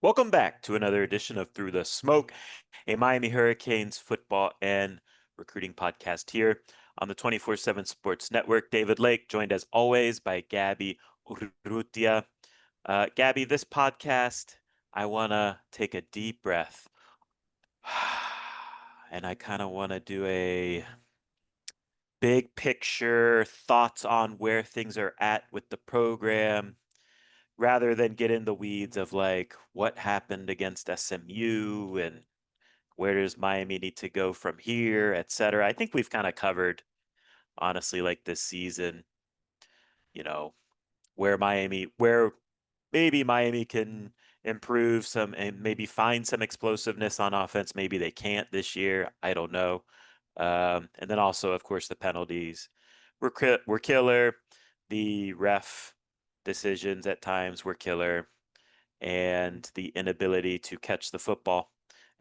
Welcome back to another edition of Through the Smoke, a Miami Hurricanes football and recruiting podcast here on the 24/7 Sports Network. David Lake, joined as always by Gabby Urrutia. Gabby, this podcast, I want to take a deep breath and I kind of want to do a big picture thoughts on where things are at with the program rather than get in the weeds of like what happened against SMU and where does Miami need to go from here, et cetera. I think we've kind of covered, honestly, like this season, you know, where maybe Miami can improve some and maybe find some explosiveness on offense. Maybe they can't this year. I don't know. And then also, of course, the penalties were killer. The ref decisions at times were killer, and the inability to catch the football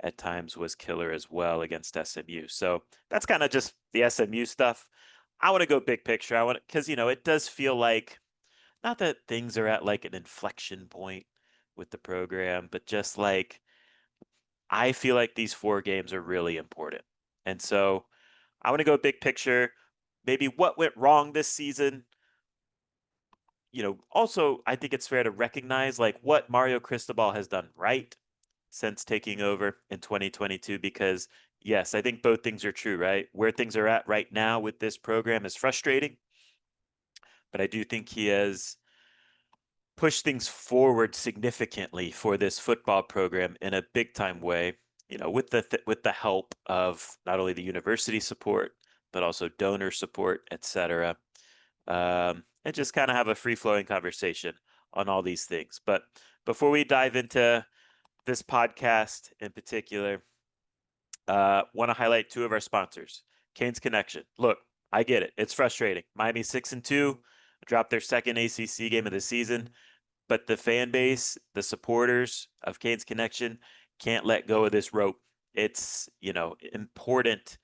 at times was killer as well against SMU. So that's kind of just the SMU stuff. I want to go big picture. I want because it does feel like not that things are at like an inflection point with the program, but just like I feel like these four games are really important. And so I want to go big picture, maybe what went wrong this season. Also, I think it's fair to recognize like what Mario Cristobal has done right since taking over in 2022 because yes, I think both things are true, right? Where things are at right now with this program is frustrating, but I do think he has pushed things forward significantly for this football program in a big time way, with the help of not only the university support but also donor support, etc. And just kind of have a free flowing conversation on all these things. But before we dive into this podcast in particular, want to highlight two of our sponsors. Canes Connection. Look, I get it. It's frustrating. Miami 6-2, dropped their second ACC game of the season, but the fan base, the supporters of Canes Connection can't let go of this rope. It's, important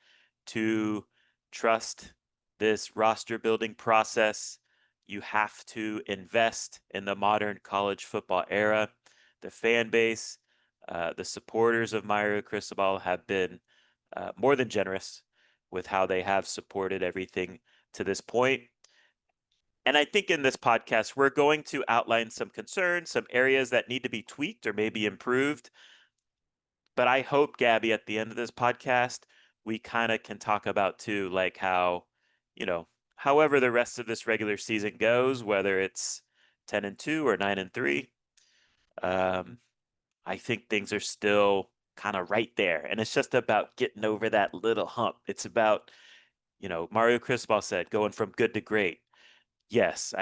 to trust this roster building process. You have to invest in the modern college football era. The fan base, the supporters of Mario Cristobal have been more than generous with how they have supported everything to this point. And I think in this podcast, we're going to outline some concerns, some areas that need to be tweaked or maybe improved. But I hope, Gabby, at the end of this podcast, we kind of can talk about too, like how, you know, however the rest of this regular season goes, whether it's 10-2 or 9-3, um, I think things are still kind of right there. And it's just about getting over that little hump. It's about, Mario Cristobal said, going from good to great. Yes,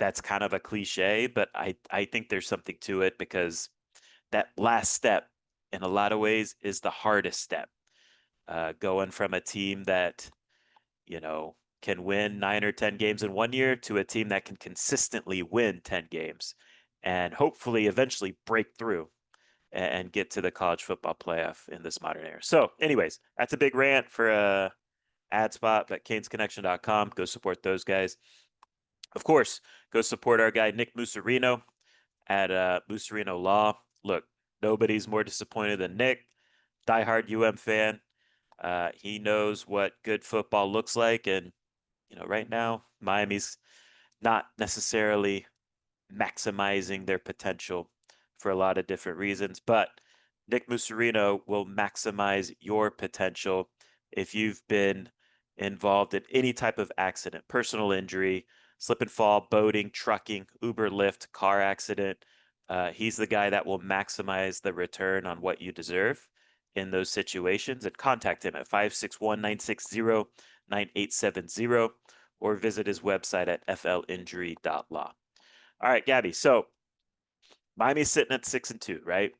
that's kind of a cliche, but I think there's something to it because that last step in a lot of ways is the hardest step. Going from a team that, can win 9 or 10 games in one year to a team that can consistently win 10 games and hopefully eventually break through and get to the college football playoff in this modern era. So, anyways, that's a big rant for a ad spot at canesconnection.com. Go support those guys. Of course, go support our guy Nick Musarino at Musarino Law. Look, nobody's more disappointed than Nick, diehard fan. He knows what good football looks like, and right now Miami's not necessarily maximizing their potential for a lot of different reasons, but Nick Musarino will maximize your potential if you've been involved in any type of accident, personal injury, slip and fall, boating, trucking, Uber, Lyft, car accident. He's the guy that will maximize the return on what you deserve in those situations. And contact him at 561-960-9870 or visit his website at flinjury.law. All right, Gabby. So Miami's sitting at 6-2, right?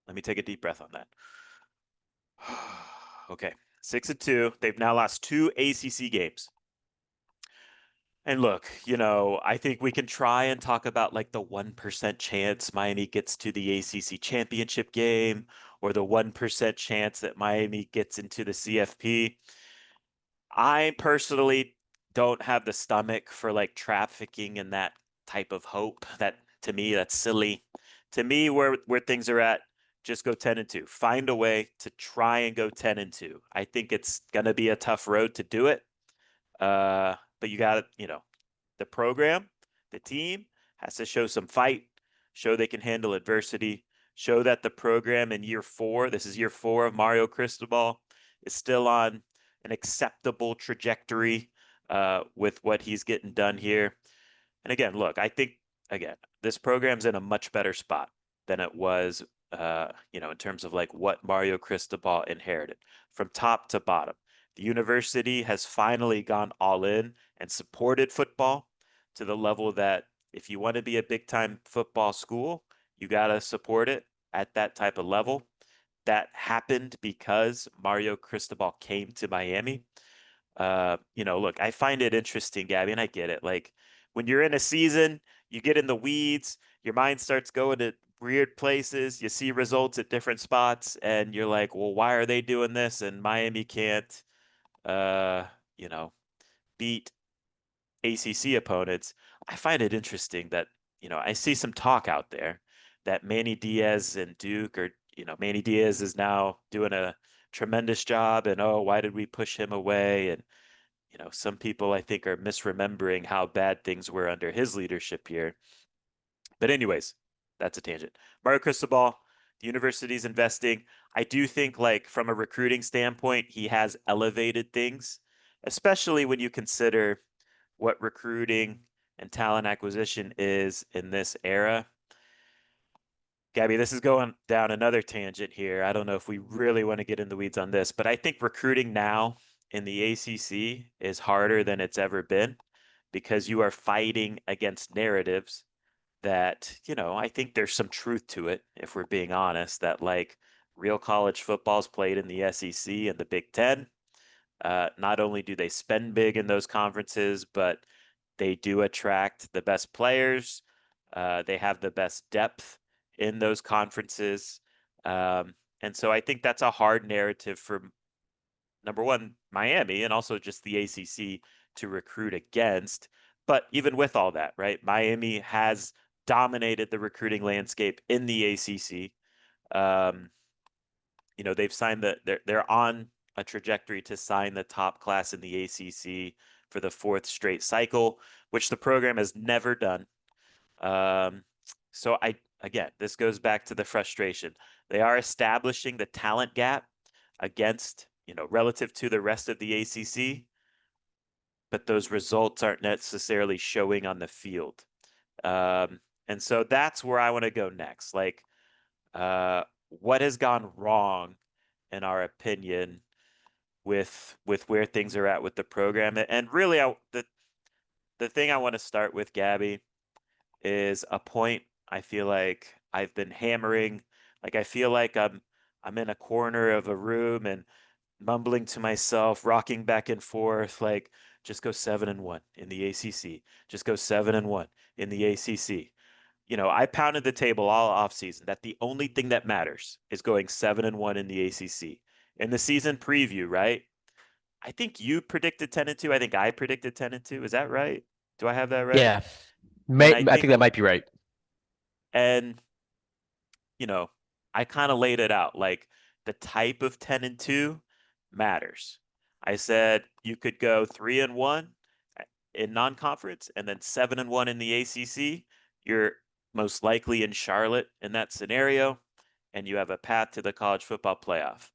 Let me take a deep breath on that. Okay, 6-2. They've now lost two ACC games. And look, I think we can try and talk about like the 1% chance Miami gets to the ACC championship game or the 1% chance that Miami gets into the CFP. I personally don't have the stomach for like trafficking in that type of hope. That to me, that's silly. To me, where things are at, just go 10-2. Find a way to try and go 10-2. I think it's gonna be a tough road to do it. But you got, the program, the team has to show some fight, show they can handle adversity, show that the program in year 4, this is year 4 of Mario Cristobal, is still on an acceptable trajectory with what he's getting done here. And again, look, I think again, this program's in a much better spot than it was, in terms of like what Mario Cristobal inherited from top to bottom. The university has finally gone all in and supported football to the level that if you want to be a big time football school, you got to support it at that type of level. That happened because Mario Cristobal came to Miami. Look, I find it interesting, Gabby, and I get it. Like when you're in a season, you get in the weeds, your mind starts going to weird places, you see results at different spots, and you're like, well, why are they doing this? And Miami can't, uh, you know, beat ACC opponents. I find it interesting that, I see some talk out there that Manny Diaz and Duke, or, Manny Diaz is now doing a tremendous job, and oh, why did we push him away? And some people I think are misremembering how bad things were under his leadership here. But anyways, that's a tangent. Mario Cristobal, the university's investing. I do think like from a recruiting standpoint, he has elevated things, especially when you consider what recruiting and talent acquisition is in this era. Gabby, this is going down another tangent here. I don't know if we really want to get in the weeds on this, but I think recruiting now in the ACC is harder than it's ever been because you are fighting against narratives that, I think there's some truth to it, if we're being honest, that like real college football is played in the SEC and the Big Ten. Not only do they spend big in those conferences, but they do attract the best players. They have the best depth in those conferences. And so I think that's a hard narrative for number one, Miami, and also just the ACC to recruit against. But even with all that, right, Miami has dominated the recruiting landscape in the ACC. Um, they've signed they're on a trajectory to sign the top class in the ACC for the 4th straight cycle, which the program has never done. Um, so again, this goes back to the frustration. They are establishing the talent gap against, relative to the rest of the ACC, but those results aren't necessarily showing on the field. And so that's where I want to go next. Like, what has gone wrong, in our opinion, with where things are at with the program? And really, the thing I want to start with, Gabby, is a point I feel like I've been hammering. Like I feel like I'm in a corner of a room and mumbling to myself, rocking back and forth, like just go 7-1 in the ACC. Just go 7-1 in the ACC. I pounded the table all offseason that the only thing that matters is going 7-1 in the ACC. In the season preview, right? I think you predicted 10-2. I think I predicted 10-2. Is that right? Do I have that right? Yeah, And I I think think, that might be right. and you know, I kind of laid it out like the type of 10-2 matters. I said you could go 3-1 in non-conference and then 7-1 in the ACC. You're most likely in Charlotte in that scenario, and you have a path to the college football playoff.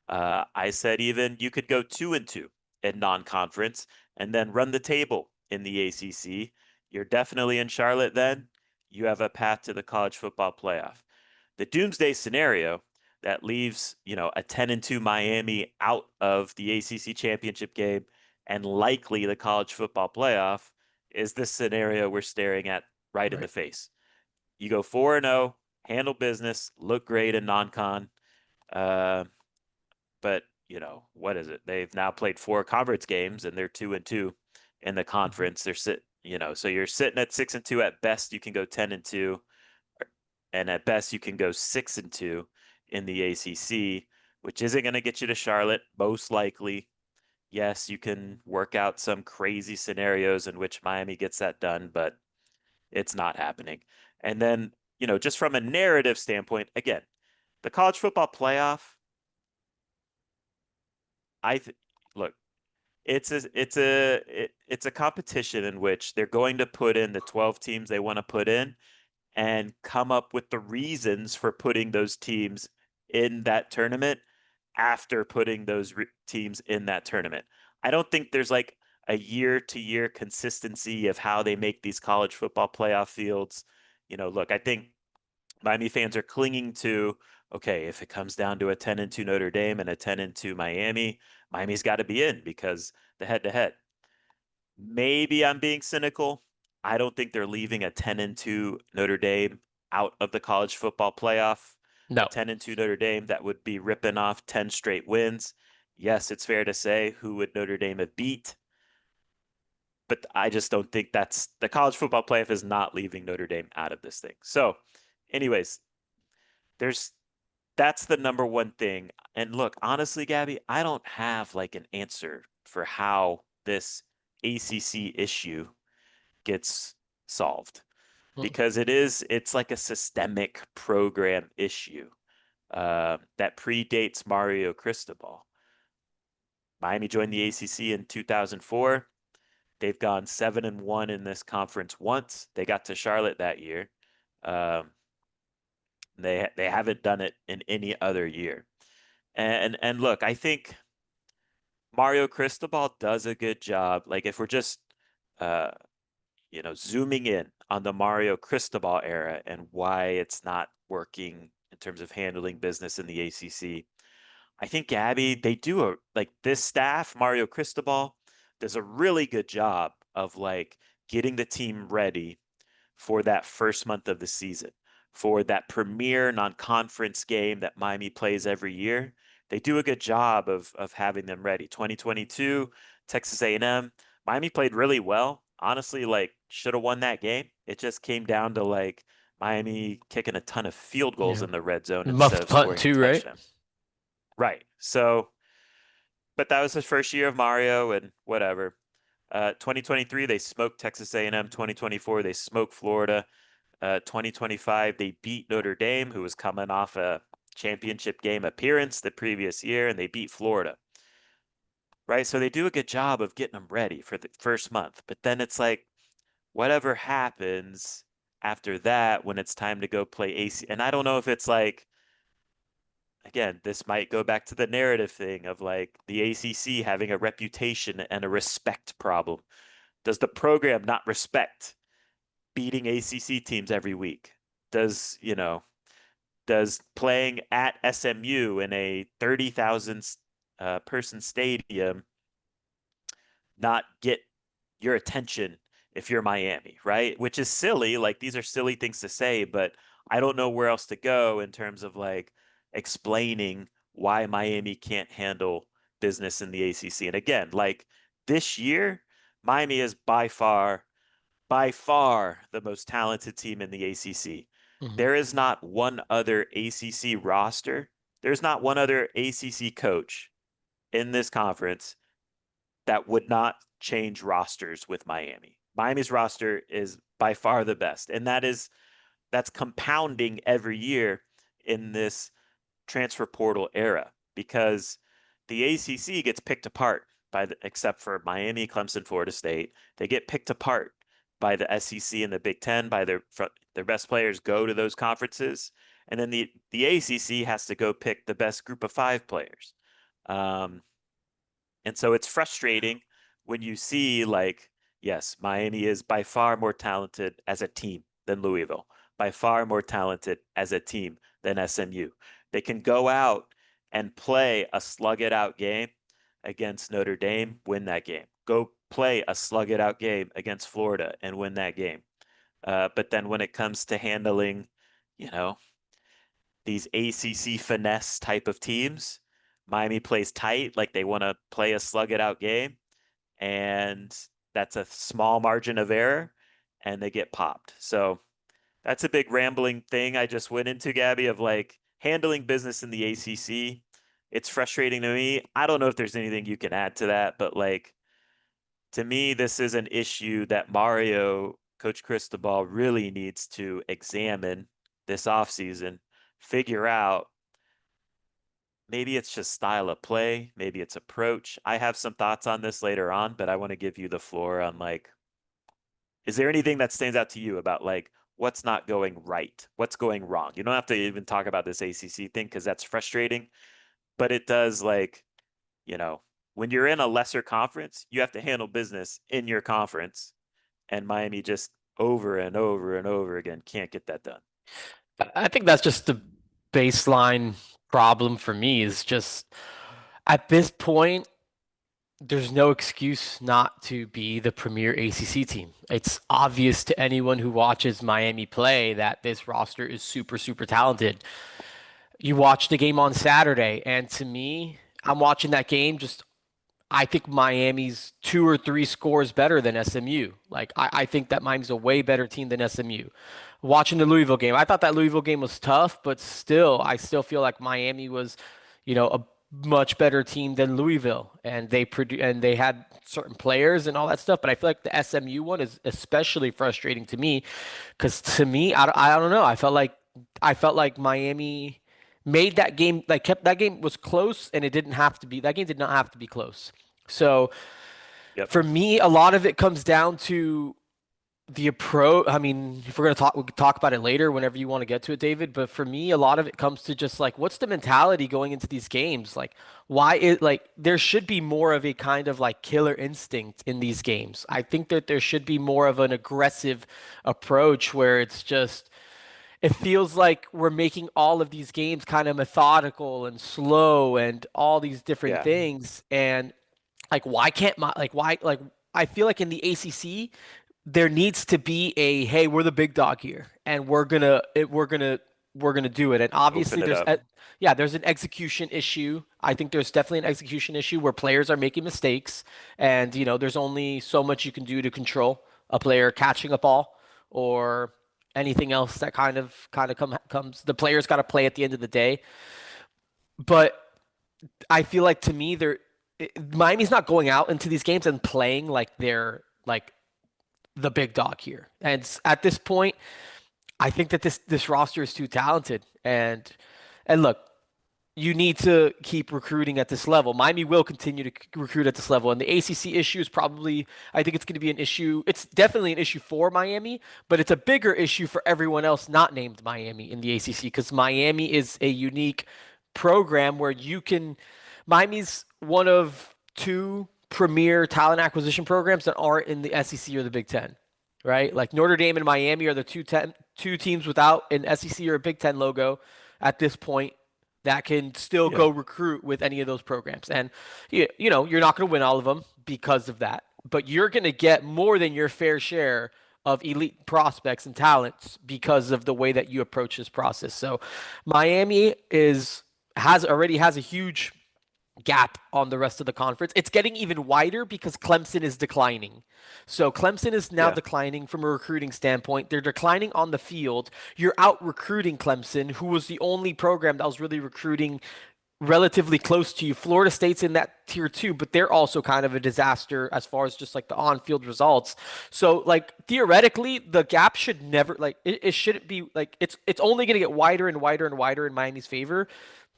I said even you could go 2-2 in non-conference and then run the table in the ACC. You're definitely in Charlotte then. You have a path to the college football playoff. The doomsday scenario that leaves, a 10-2 Miami out of the ACC championship game and likely the college football playoff is this scenario we're staring at right in the Right. face. You go 4-0, handle business, look great in non-con. Uh, but, what is it? They've now played 4 conference games and they're 2-2 in the Mhm. conference. So you're sitting at 6-2 at best. You can go 10-2, and at best you can go 6-2 in the ACC, which isn't going to get you to Charlotte, most likely. Yes, you can work out some crazy scenarios in which Miami gets that done, but it's not happening. And then just from a narrative standpoint, again, the college football playoff, I th look, it's a competition in which they're going to put in the 12 teams they want to put in and come up with the reasons for putting those teams in that tournament after putting those teams in that tournament. I don't think there's like a year to year consistency of how they make these college football playoff fields. Look, I think Miami fans are clinging to, okay, if it comes down to a 10-2 Notre Dame and a 10-2 Miami, Miami's got to be in because the head to head. Maybe I'm being cynical. I don't think they're leaving a 10-2 Notre Dame out of the college football playoff. A No. 10-2 Notre Dame that would be ripping off 10 straight wins. Yes, it's fair to say who would Notre Dame have beat, but I just don't think that's the college football playoff is not leaving Notre Dame out of this thing. So, anyways, there's that's the number one thing. And look, honestly, Gabby, I don't have like an answer for how this ACC issue gets solved Mm. because it's like a systemic program issue that predates Mario Cristobal. Miami joined the ACC in 2004. They've gone 7-1 in this conference once. They got to Charlotte that year. Um, they haven't done it in any other year. And look, I think Mario Cristobal does a good job. Like if we're just uh, zooming in on the Mario Cristobal era and why it's not working in terms of handling business in the ACC. I think Gabby, they do like this staff, Mario Cristobal does a really good job of like getting the team ready for that first month of the season, for that premier non-conference game that Miami plays every year. They do a good job of having them ready. 2022, Texas A&M, Miami played really well. Honestly, like should have won that game. It just came down to like Miami kicking a ton of field goals Yeah. in the red zone instead Muffed of punt scoring a too, right? touchdown. Right. So, but that was his first year of Mario and whatever. 2023 they smoked Texas A&M. 2024 they smoked Florida. 2025, they beat Notre Dame, who was coming off a championship game appearance the previous year, and they beat Florida. Right. So they do a good job of getting them ready for the first month. But then it's like, whatever happens after that when it's time to go play AC. And I don't know if it's like, again, this might go back to the narrative thing of like the ACC having a reputation and a respect problem. Does the program not respect beating ACC teams every week? Does playing at SMU in a 30,000 person stadium not get your attention if you're Miami, right? Which is silly. Like these are silly things to say, but I don't know where else to go in terms of like explaining why Miami can't handle business in the ACC. And again, like this year, Miami is by far the most talented team in the ACC. Hmm. There is not one other ACC roster. There's not one other ACC coach in this conference that would not change rosters with Miami. Miami's roster is by far the best, and that's compounding every year in this transfer portal era because the ACC gets picked apart except for Miami, Clemson, Florida State. They get picked apart by the SEC and the Big Ten by their best players go to those conferences, and then the ACC has to go pick the best group of five players. Um, and so it's frustrating when you see like, yes, Miami is by far more talented as a team than Louisville, by far more talented as a team than SMU. They can go out and play a slug it out game against Notre Dame, win that game. Go play a slug it out game against Florida and win that game. But then when it comes to handling, you know, these ACC finesse type of teams, Miami plays tight, like they want to play a slug it out game, and that's a small margin of error, and they get popped. So that's a big rambling thing I just went into, Gabby, of like handling business in the ACC. It's frustrating to me. I don't know if there's anything you can add to that, but like to me, this is an issue that Coach Cristobal, really needs to examine this offseason, figure out maybe it's just style of play, maybe it's approach. I have some thoughts on this later on, but I want to give you the floor on like, is there anything that stands out to you about like what's not going right? What's going wrong? You don't have to even talk about this ACC thing because that's frustrating, but it does like, you know, when you're in a lesser conference, you have to handle business in your conference, and Miami just over and over and over again can't get that done. I think that's just the baseline problem for me is just at this point, there's no excuse not to be the premier ACC team. It's obvious to anyone who watches Miami play that this roster is super, super talented. You watch the game on Saturday, and to me, I'm watching that game just I think Miami's 2 or 3 scores better than SMU. Like I think that Miami's a way better team than SMU. Watching the Louisville game, I thought that Louisville game was tough, but still, I still feel like Miami was, a much better team than Louisville, and they had certain players and all that stuff. But I feel like the SMU one is especially frustrating to me because to me, I don't know. I felt like Miami made that game like kept that game was close and it didn't have to be that game did not have to be close. So Yep. for me, a lot of it comes down to the approach. I mean, if we're gonna talk, we can talk about it later whenever you want to get to it, David. But for me, a lot of it comes to just like, what's the mentality going into these games? Like, why is like there should be more of a kind of like killer instinct in these games. I think that there should be more of an aggressive approach where it's just it feels like we're making all of these games kind of methodical and slow and all these different Yeah. things. And like, why can't my like why like I feel like in the ACC there needs to be a hey, we're the big dog here, and we're gonna do it. And obviously, Open it up. yeah, there's an execution issue. I think there's definitely an execution issue where players are making mistakes, and there's only so much you can do to control a player catching a ball or anything else that comes. The player's got to play at the end of the day. But I feel like to me, Miami's not going out into these games and playing like they're like the big dog here. And at this point, I think that this roster is too talented. And look, you need to keep recruiting at this level. Miami will continue to recruit at this level. And the ACC issue is probably, I think it's going to be an issue. It's definitely an issue for Miami, but it's a bigger issue for everyone else not named Miami in the ACC because Miami is a unique program where Miami's one of two premier talent acquisition programs that aren't in the SEC or the Big Ten, right? Like Notre Dame and Miami are the two teams without an SEC or a Big Ten logo at this point that can still Yeah. go recruit with any of those programs. And you're not going to win all of them because of that, but you're going to get more than your fair share of elite prospects and talents because of the way that you approach this process. So Miami has a huge gap on the rest of the conference. It's getting even wider because Clemson is declining. So Clemson is now Yeah. declining from a recruiting standpoint. They're declining on the field. You're out recruiting Clemson, who was the only program that was really recruiting relatively close to you. Florida State's in that tier two, but they're also kind of a disaster as far as just like the on-field results. So like theoretically, the gap should never it shouldn't be like it's only going to get wider and wider and wider in Miami's favor.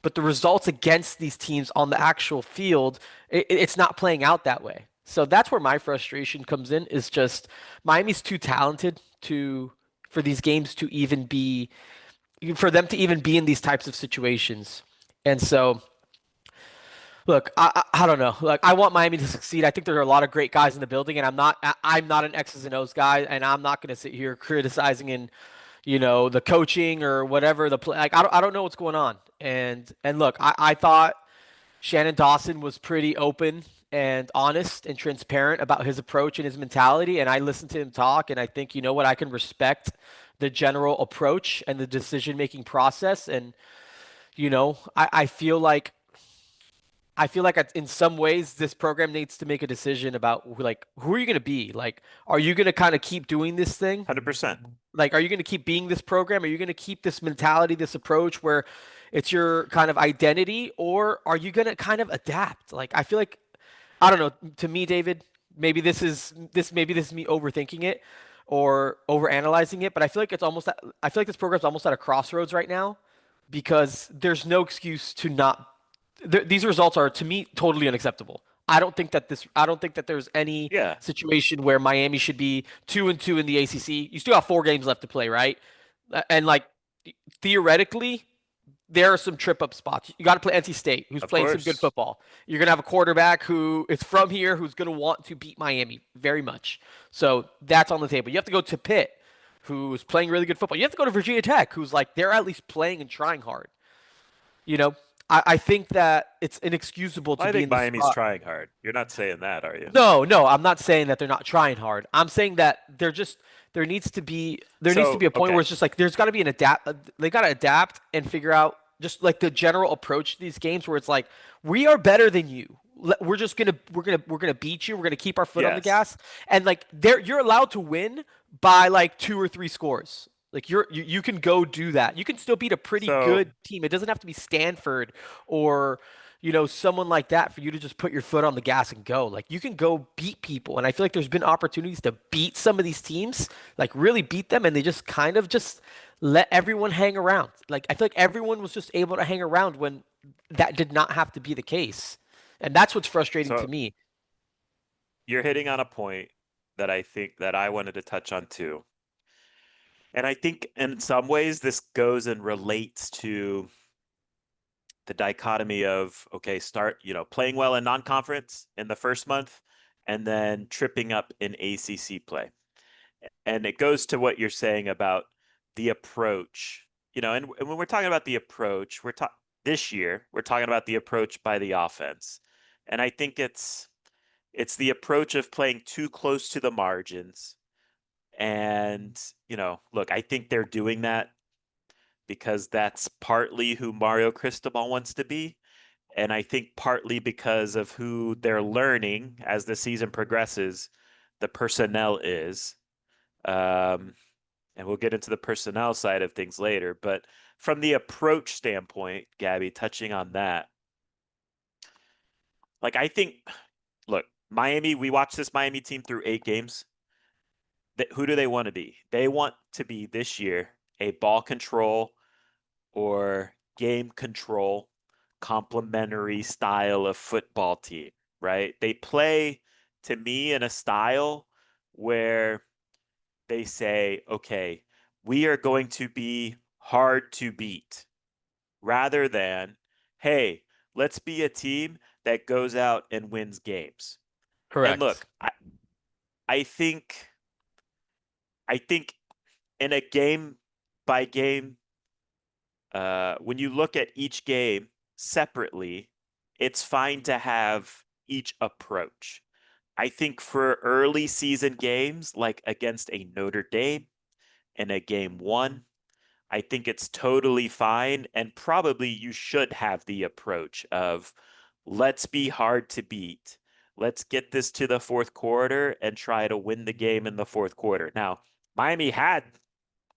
But the results against these teams on the actual field, it's not playing out that way. So that's where my frustration comes in. Is just Miami's too talented for these games to even be for them to even be in these types of situations. And so, look, I don't know. Like, I want Miami to succeed. I think there are a lot of great guys in the building, and I'm not an X's and O's guy, and I'm not going to sit here criticizing the coaching or whatever the play. Like, I don't know what's going on. And look, I thought Shannon Dawson was pretty open and honest and transparent about his approach and his mentality, and I listened to him talk, and I think you know what I can respect the general approach and the decision making process. And I feel like in some ways this program needs to make a decision about who are you going to be? Like, are you going to kind of keep doing this thing? 100%. Like, are you going to keep being this program? Are you going to keep this mentality, this approach where it's your kind of identity, or are you going to kind of adapt? Like, I feel like I don't know. To me, David, maybe this is me overthinking it. or overanalyzing it, but I feel like this program's almost at a crossroads right now because there's no excuse to not these results are to me totally unacceptable. I don't think that there's any Yeah. situation where Miami should be 2-2 in the ACC. You still have 4 games left to play, right? And like theoretically, there are some trip up spots. You got to play NC State, who's Of playing some good course. football. You're going to have a quarterback who is from here, who's going to want to beat Miami very much. So that's on the table. You have to go to Pitt, who's playing really good football. You have to go to Virginia Tech, who's like, they're at least playing and trying hard. You know, I think that it's inexcusable to I be think in this Miami's spot. trying hard. You're not saying that, are you? No, no, I'm not saying that they're not trying hard. I'm saying that there needs to be So, a point where okay. it's just like there's got to be an adapt. They got to adapt and figure out just like the general approach to these games where it's like we are better than you. We're gonna beat you. We're gonna keep our foot on the Yes. gas, and like you're allowed to win by like 2 or 3 scores. Like you can go do that. You can still beat a pretty So, good team. It doesn't have to be Stanford or someone like that for you to just put your foot on the gas and go. Like you can go beat people. And I feel like there's been opportunities to beat some of these teams, like really beat them, and they just kind of just let everyone hang around. Like I feel like everyone was just able to hang around when that did not have to be the case. And that's what's frustrating to so me. you're hitting on a point that I think that I wanted to touch on too. And I think in some ways this goes and relates to the dichotomy of, okay, start, playing well in non-conference in the first month and then tripping up in ACC play. And it goes to what you're saying about the approach, and when we're talking about the approach, we're talking this year, we're talking about the approach by the offense. And I think it's the approach of playing too close to the margins. And, look, I think they're doing that because that's partly who Mario Cristobal wants to be. And I think partly because of who they're learning as the season progresses, the personnel is. Um, and we'll get into the personnel side of things later. But from the approach standpoint, Gabby, touching on that, like I think, look, Miami, we watched this Miami team through 8 games. Who do they want to be? They want to be this year a ball control or game control complementary style of football team, right? They play to me in a style where they say, okay, we are going to be hard to beat rather than, hey, let's be a team that goes out and wins games. And Correct. look, I think I think in a game by game, when you look at each game separately, it's fine to have each approach. I think for early season games, like against a Notre Dame in a game one, I think it's totally fine. And probably you should have the approach of let's be hard to beat. Let's get this to the fourth quarter and try to win the game in the fourth quarter. Now, Miami had,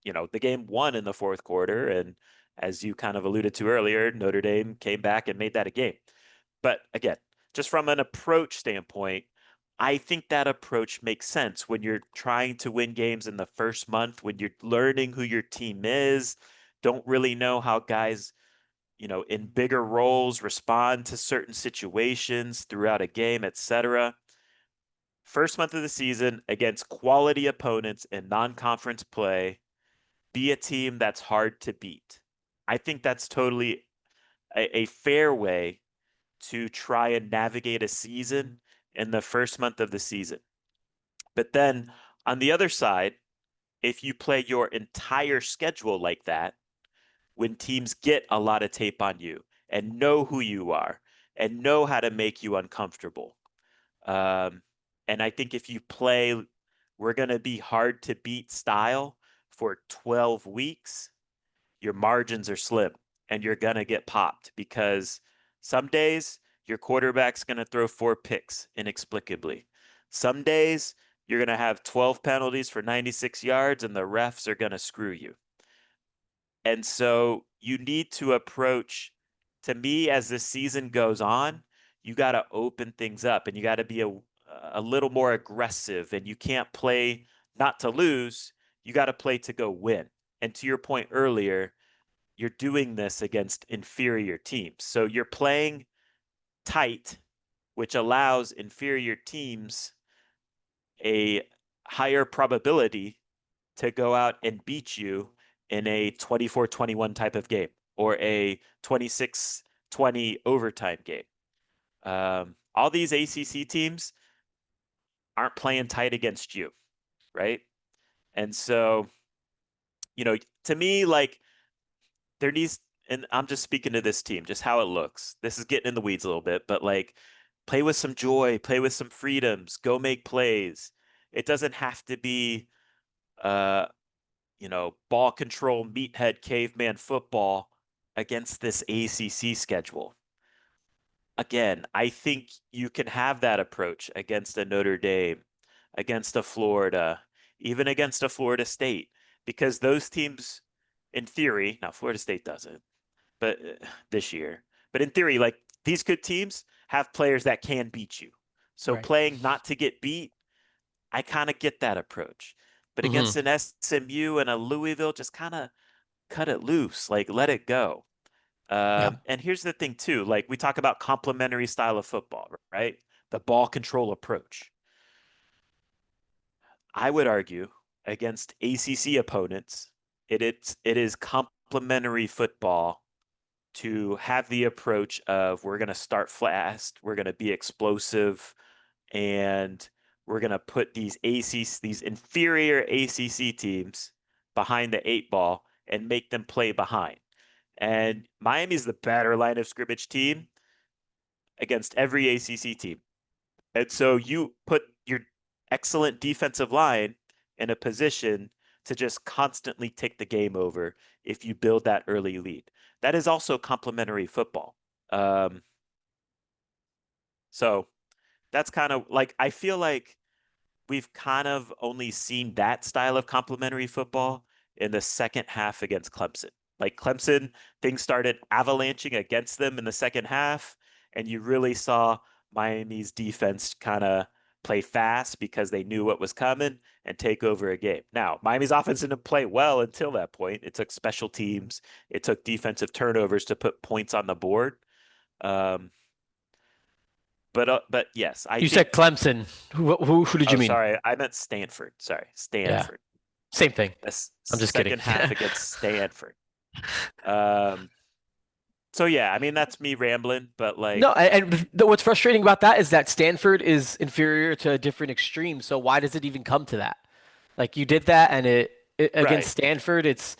the game won in the fourth quarter. And as you kind of alluded to earlier, Notre Dame came back and made that a game. But again, just from an approach standpoint, I think that approach makes sense when you're trying to win games in the first month, when you're learning who your team is, don't really know how guys, in bigger roles respond to certain situations throughout a game, etc. First month of the season against quality opponents in non-conference play, be a team that's hard to beat. I think that's totally a fair way to try and navigate a season in the first month of the season. But then on the other side, if you play your entire schedule like that, when teams get a lot of tape on you and know who you are and know how to make you uncomfortable. Um, and I think if you play, we're going to be hard to beat style for 12 weeks, your margins are slim and you're going to get popped because some days your quarterback's going to throw 4 picks inexplicably. Some days you're going to have 12 penalties for 96 yards and the refs are going to screw you. And so you need to approach, to me, as the season goes on, you got to open things up and you got to be a little more aggressive and you can't play not to lose, you got to play to go win. And to your point earlier, you're doing this against inferior teams. So you're playing tight, which allows inferior teams a higher probability to go out and beat you in a 24-21 type of game or a 26-20 overtime game. All these ACC teams aren't playing tight against you, right? And so, to me, like there needs, and I'm just speaking to this team, just how it looks. This is getting in the weeds a little bit, but like play with some joy, play with some freedoms, go make plays. It doesn't have to be, uh, ball control, meathead, caveman football against this ACC schedule. Again, I think you can have that approach against a Notre Dame, against a Florida, even against a Florida State, because those teams, in theory, now Florida State doesn't, but this year, but in theory, like these good teams have players that can beat you. So Right. playing not to get beat, I kind of get that approach. But Hmm. against an SMU and a Louisville, just kind of cut it loose, like let it go. Yeah. And here's the thing too, like we talk about complementary style of football, right? The ball control approach. I would argue against ACC opponents, it is complementary football to have the approach of we're going to start fast, we're going to be explosive, and we're going to put these inferior ACC teams behind the eight ball and make them play behind. And Miami's the better line of scrimmage team against every ACC team. And so you put your excellent defensive line in a position to just constantly take the game over if you build that early lead. That is also complementary football. Um, so that's kind of like, I feel like we've kind of only seen that style of complementary football in the second half against Clemson. Like Clemson, things started avalanching against them in the second half, and you really saw Miami's defense kind of play fast because they knew what was coming and take over a game. Now, Miami's offense didn't play well until that point. It took special teams, it took defensive turnovers to put points on the board. Um, but yes, I You said think. Clemson. Who did you Oh, mean? sorry. I meant Stanford. Sorry, Yeah. Stanford. Same thing. This I'm just kidding. second half against Stanford. Um, so yeah, I mean that's me rambling, but No, like, what's frustrating about that is that Stanford is inferior to a different extreme. So why does it even come to that? Like you did that, and it against right. Stanford, it's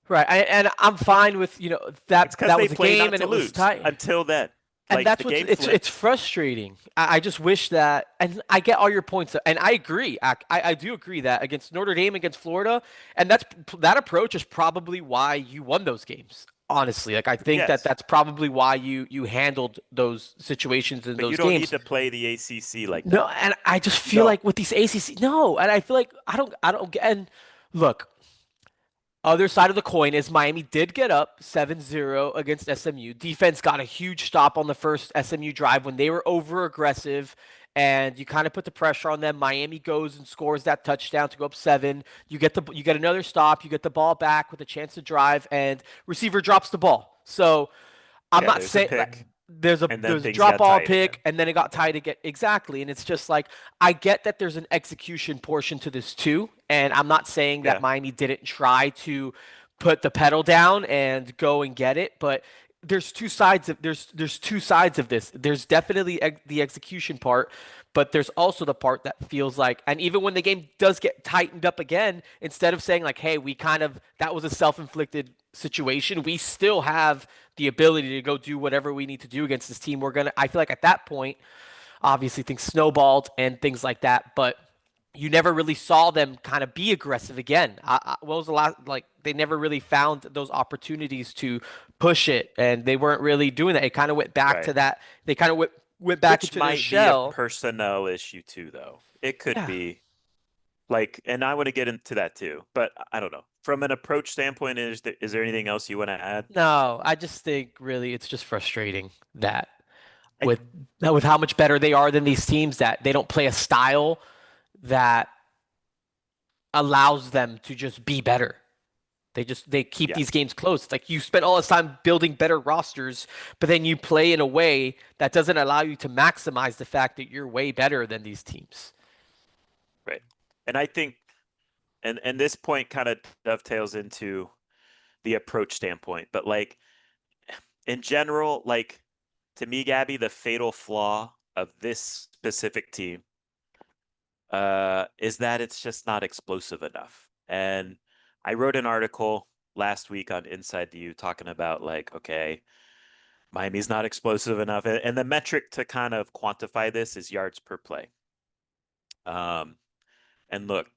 right. And I'm fine with It's that because that they was a play game not and to it was lose tight. until then. And Like the that's what's game it's flipped. frustrating. I just wish that, and I get all your points, and I agree. I do agree that against Notre Dame, against Florida, and that approach is probably why you won those games. Honestly, like I think that Yes, that's probably why you handled those situations in but you those don't need games. to play the ACC like No, that. and I just You feel don't. like with these ACC, no, and I feel like I don't get. And look, other side of the coin is Miami did get up 7-0 against SMU. Defense got a huge stop on the first SMU drive when they were over aggressive and you kind of put the pressure on them. Miami goes and scores that touchdown to go up 7. You get another stop, you get the ball back with a chance to drive and receiver drops the ball. So I'm Yeah, not there's a saying like, pick, and then there's a things drop got ball tight again. pick and then it got Yeah, tied again exactly, and it's just like I get that there's an execution portion to this too, and I'm not saying that yeah, Miami didn't try to put the pedal down and go and get it, but there's two sides of this. There's definitely the execution part, but there's also the part that feels like, and even when the game does get tightened up again, instead of saying like, hey, we kind of that was a self-inflicted situation, we still have the ability to go do whatever we need to do against this team. I feel like at that point, obviously things snowballed and things like that, but you never really saw them kind of be aggressive again. What was the last, like, they never really found those opportunities to push it, and they weren't really doing that. It kind of went back right. to that. They kind of went back Which into their might be a shell. personnel issue too, though. It could Yeah. be. Like, and I want to get into that too, but I don't know. From an approach standpoint, is there anything else you want to add? No, I just think really it's just frustrating that I with how much better they are than these teams, that they don't play a style that allows them to just be better. They keep Yeah, these games close. It's like you spend all this time building better rosters, but then you play in a way that doesn't allow you to maximize the fact that you're way better than these teams. right. And I think, and this point kind of dovetails into the approach standpoint, but like in general, like to me, Gabby, the fatal flaw of this specific team is that it's just not explosive enough. And I wrote an article last week on Inside the U talking about like, okay, Miami's not explosive enough. And the metric to kind of quantify this is yards per play. Um, and look,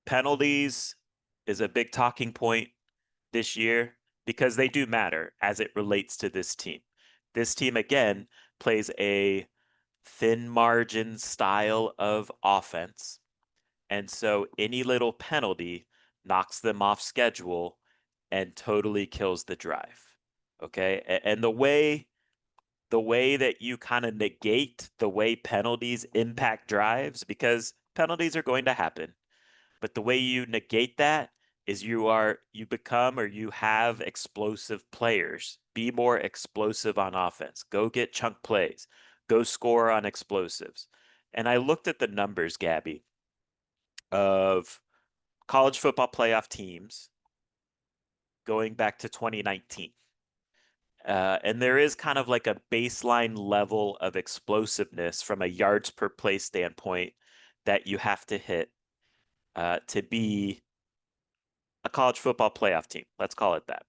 penalties is a big talking point this year because they do matter as it relates to this team. This team, again, plays a thin margin style of offense. And so any little penalty knocks them off schedule and totally kills the drive. Okay. And the way that you kind of negate the way penalties impact drives, because penalties are going to happen, but the way you negate that is you become or you have explosive players. Be more explosive on offense. Go get chunk plays. Go score on explosives. And I looked at the numbers, Gabby, of college football playoff teams going back to 2019. And there is kind of like a baseline level of explosiveness from a yards per play standpoint that you have to hit to be a college football playoff team. Let's call it that.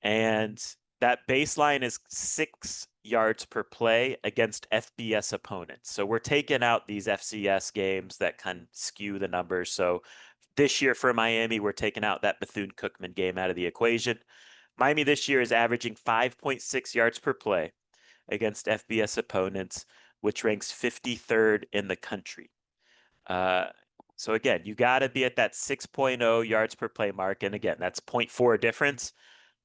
And that baseline is 6 yards per play against FBS opponents. So we're taking out these FCS games that can skew the numbers. So this year for Miami, we're taking out that Bethune-Cookman game out of the equation. Miami this year is averaging 5.6 yards per play against FBS opponents, which ranks 53rd in the country. Uh, so again, you got to be at that 6.0 yards per play mark. And again, that's zero point 0.4 difference.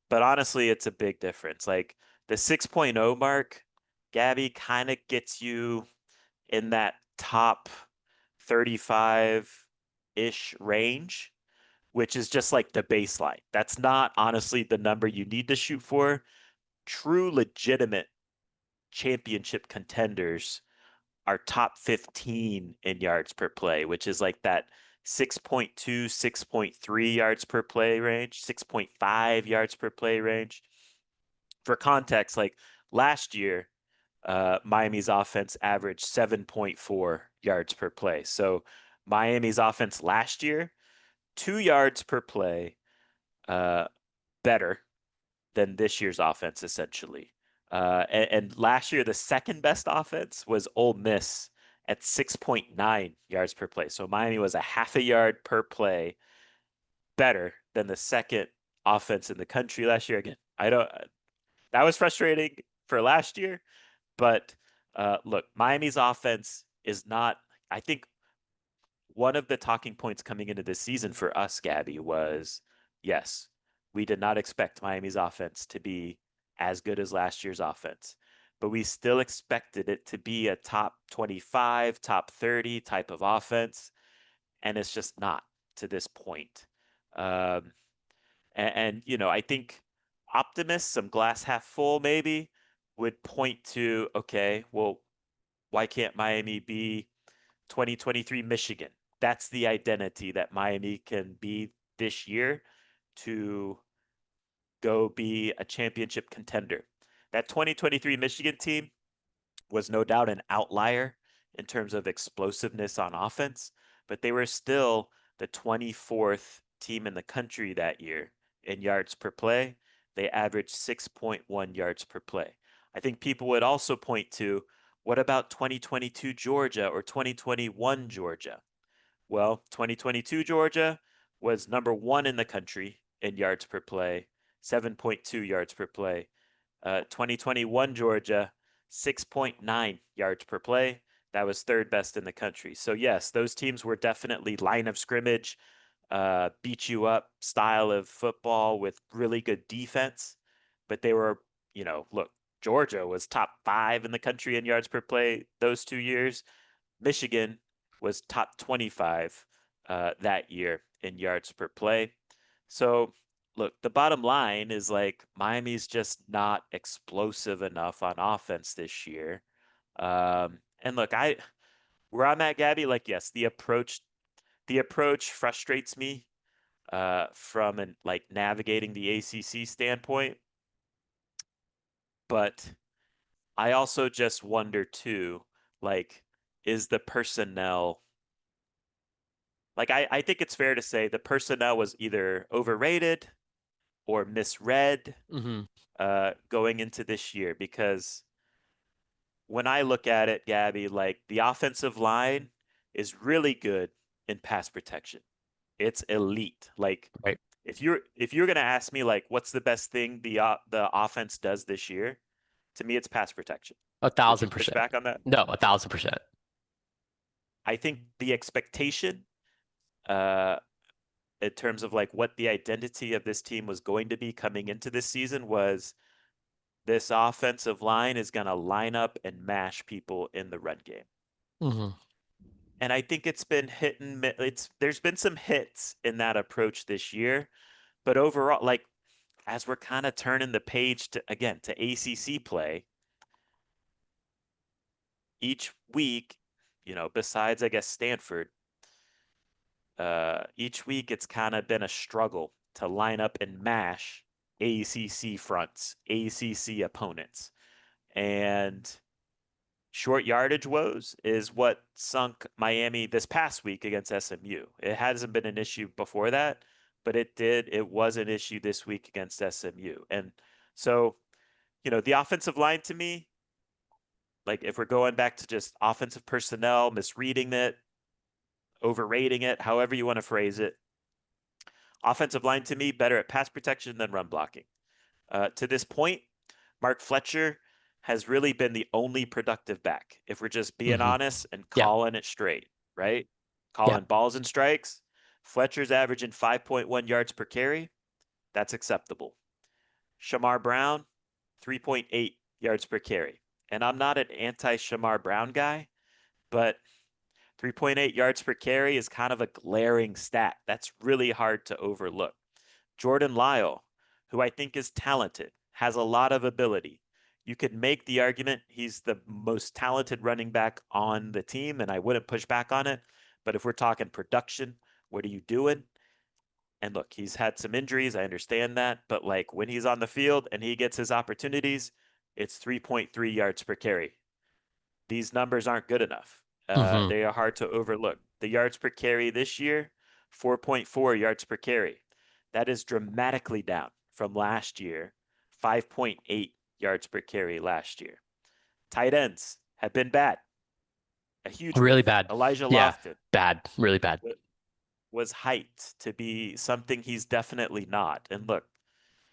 But honestly, it's a big difference. Like the 6.0 mark, Gabby kind of gets you in that top 35-ish range, which is just like the baseline. That's not honestly the number you need to shoot for. True, legitimate championship contenders are top 15 in yards per play, which is like that 6.2, 6.3 yards per play range, 6.5 yards per play range. For context, like last year, Miami's offense averaged 7.4 yards per play. So Miami's offense last year, 2 yards per play uh, better than this year's offense, essentially. And last year, the second best offense was Ole Miss at 6.9 yards per play. So Miami was a half a yard per play better than the second offense in the country last year. Again, I don't. That was frustrating for last year, but look, Miami's offense is not. I think one of the talking points coming into this season for us, Gabby, was yes, we did not expect Miami's offense to be as good as last year's offense, but we still expected it to be a top 25, top 30 type of offense, and it's just not to this point. Um, I think optimists, some glass half full maybe, would point to okay, well, why can't Miami be 2023 Michigan? That's the identity that Miami can be this year to go be a championship contender. That 2023 Michigan team was no doubt an outlier in terms of explosiveness on offense, but they were still the 24th team in the country that year in yards per play. They averaged 6.1 yards per play. I think people would also point to what about 2022 Georgia or 2021 Georgia? Well, 2022 Georgia was number one in the country in yards per play, 7.2 yards per play. 2021 Georgia, 6.9 yards per play. That was third best in the country. So, yes, those teams were definitely line of scrimmage, beat you up style of football with really good defense. But they were, look, Georgia was top 5 in the country in yards per play those 2 years. Michigan was top 25 that year in yards per play. So, look, the bottom line is like Miami's just not explosive enough on offense this year. And look, where I'm at, Gabby, like yes, the approach frustrates me from an like navigating the ACC standpoint, but I also just wonder too, like, is the personnel like I think it's fair to say the personnel was either overrated or misread Hmm. going into this year because when I look at it, Gabby, like the offensive line is really good in pass protection. It's elite. Like Right. if you're gonna ask me like what's the best thing the offense does this year, to me it's pass protection. A Would you thousand push percent. back on that? No, 1,000%. I think the expectation uh in terms of like what the identity of this team was going to be coming into this season was this offensive line is going to line up and mash people in the run game. Hmm. And I think it's been hit and there's been some hits in that approach this year, but overall like as we're kind of turning the page to again to ACC play each week, besides I guess Stanford, each week it's kind of been a struggle to line up and mash ACC fronts, ACC opponents. And short yardage woes is what sunk Miami this past week against SMU. It hasn't been an issue before that, but it was an issue this week against SMU. And so, the offensive line to me, like if we're going back to just offensive personnel, misreading it, overrating it, however you want to phrase it, offensive line to me better at pass protection than run blocking. To this point, Mark Fletcher has really been the only productive back. If we're just being Hmm. honest and Yep. calling it straight, right? Calling Yep. balls and strikes, Fletcher's averaging 5.1 yards per carry. That's acceptable. Shamar Brown, 3.8 yards per carry. And I'm not an anti Shamar Brown guy, but 3.8 yards per carry is kind of a glaring stat. That's really hard to overlook. Jordan Lyle, who I think is talented, has a lot of ability. You could make the argument he's the most talented running back on the team, and I wouldn't push back on it. But if we're talking production, what are you doing? And look, he's had some injuries. I understand that. But like when he's on the field and he gets his opportunities, it's 3.3 yards per carry. These numbers aren't good enough. Hmm. They are hard to overlook. The yards per carry this year, 4.4 yards per carry. That is dramatically down from last year, 5.8 yards per carry last year. Tight ends have been bad, a huge Really riff. bad. Elijah Yeah. Lofton Bad. Really bad. was hyped to be something he's definitely not. And look,